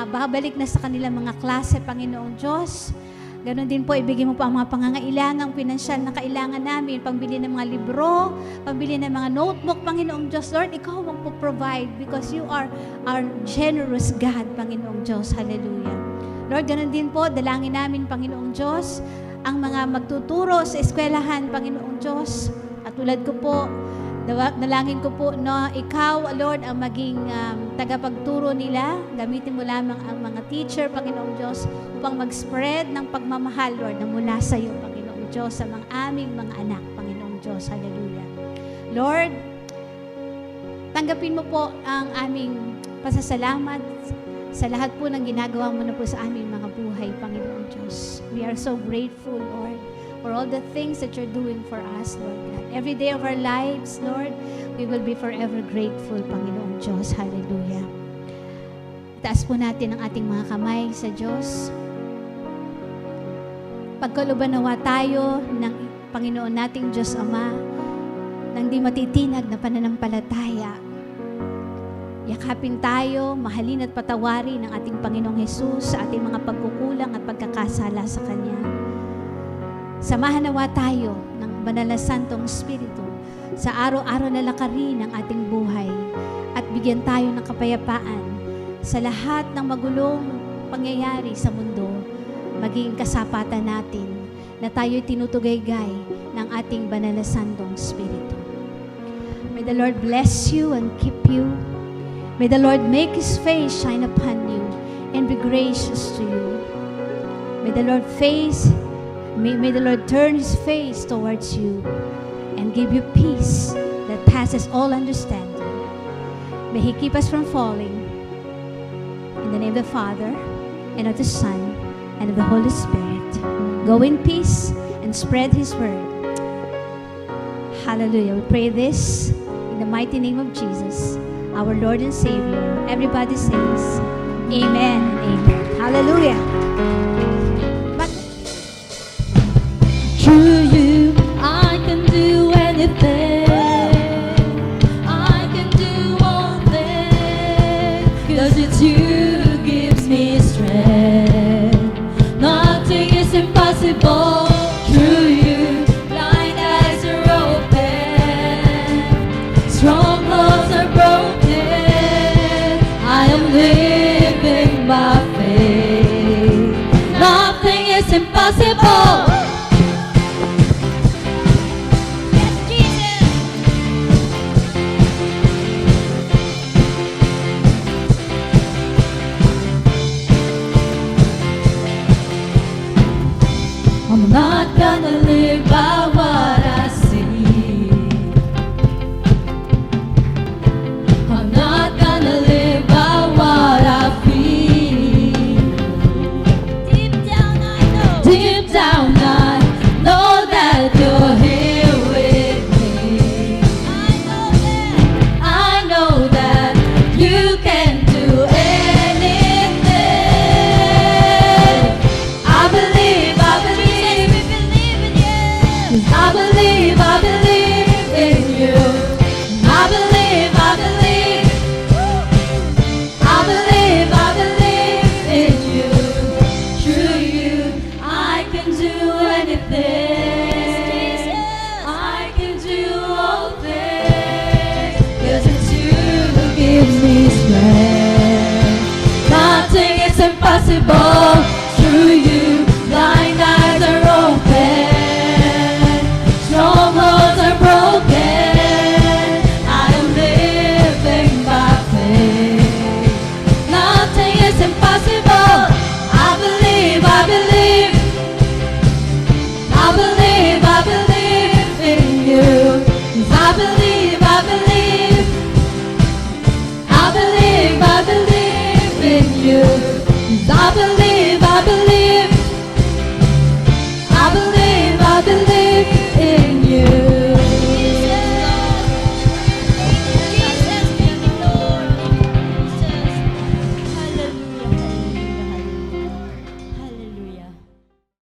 babalik na sa kanilang mga klase, Panginoong Diyos. Ganon din po, ibigay mo po ang mga pangangailangang pinansyal na kailangan namin, pambili ng mga libro, pambili ng mga notebook, Panginoong Diyos. Lord, ikaw ang provide because you are our generous God, Panginoong Diyos. Hallelujah. Lord, ganon din po, dalangin namin, Panginoong Diyos, ang mga magtuturo sa eskwelahan, Panginoong Diyos. At tulad ko po, nalangin ko po na ikaw, Lord, ang maging tagapagturo nila. Gamitin mo lamang ang mga teacher, Panginoong Diyos, upang mag-spread ng pagmamahal, Lord, na mula sa iyo, Panginoong Diyos, sa mga aming mga anak, Panginoong Diyos. Hallelujah. Lord, tanggapin mo po ang aming pasasalamat sa lahat po ng ginagawa mo na po sa aming mga buhay, Panginoong Diyos. We are so grateful, Lord, for all the things that you're doing for us, Lord God. Every day of our lives, Lord, we will be forever grateful, Panginoong Diyos. Hallelujah. Itaas po natin ang ating mga kamay sa Diyos. Pagkaluban nawa tayo ng Panginoon nating Diyos Ama, ng di matitinag na pananampalataya. Yakapin tayo, mahalin at patawarin ng ating Panginoong Hesus sa ating mga pagkukulang at pagkakasala sa Kanya. Samahan nawa tayo ng Banal na Santong Espiritu sa araw-araw na lakarin ng ating buhay at bigyan tayo ng kapayapaan sa lahat ng magulong pangyayari sa mundo, maging kasapatan natin na tayo'y tinutugaygay ng ating Banal na Santong Espiritu. May the Lord bless you and keep you. May the Lord make His face shine upon you and be gracious to you. May the Lord turn His face towards you and give you peace that passes all understanding. May He keep us from falling. In the name of the Father, and of the Son, and of the Holy Spirit. Go in peace and spread His word. Hallelujah. We pray this in the mighty name of Jesus, our Lord and Savior. Everybody says, Amen and Amen. Hallelujah. Through you, I can do anything. I can do all things. 'Cause it's you who gives me strength. Nothing is impossible. Through you, blind eyes are open. Strongholds are broken. I am living by faith. Nothing is impossible.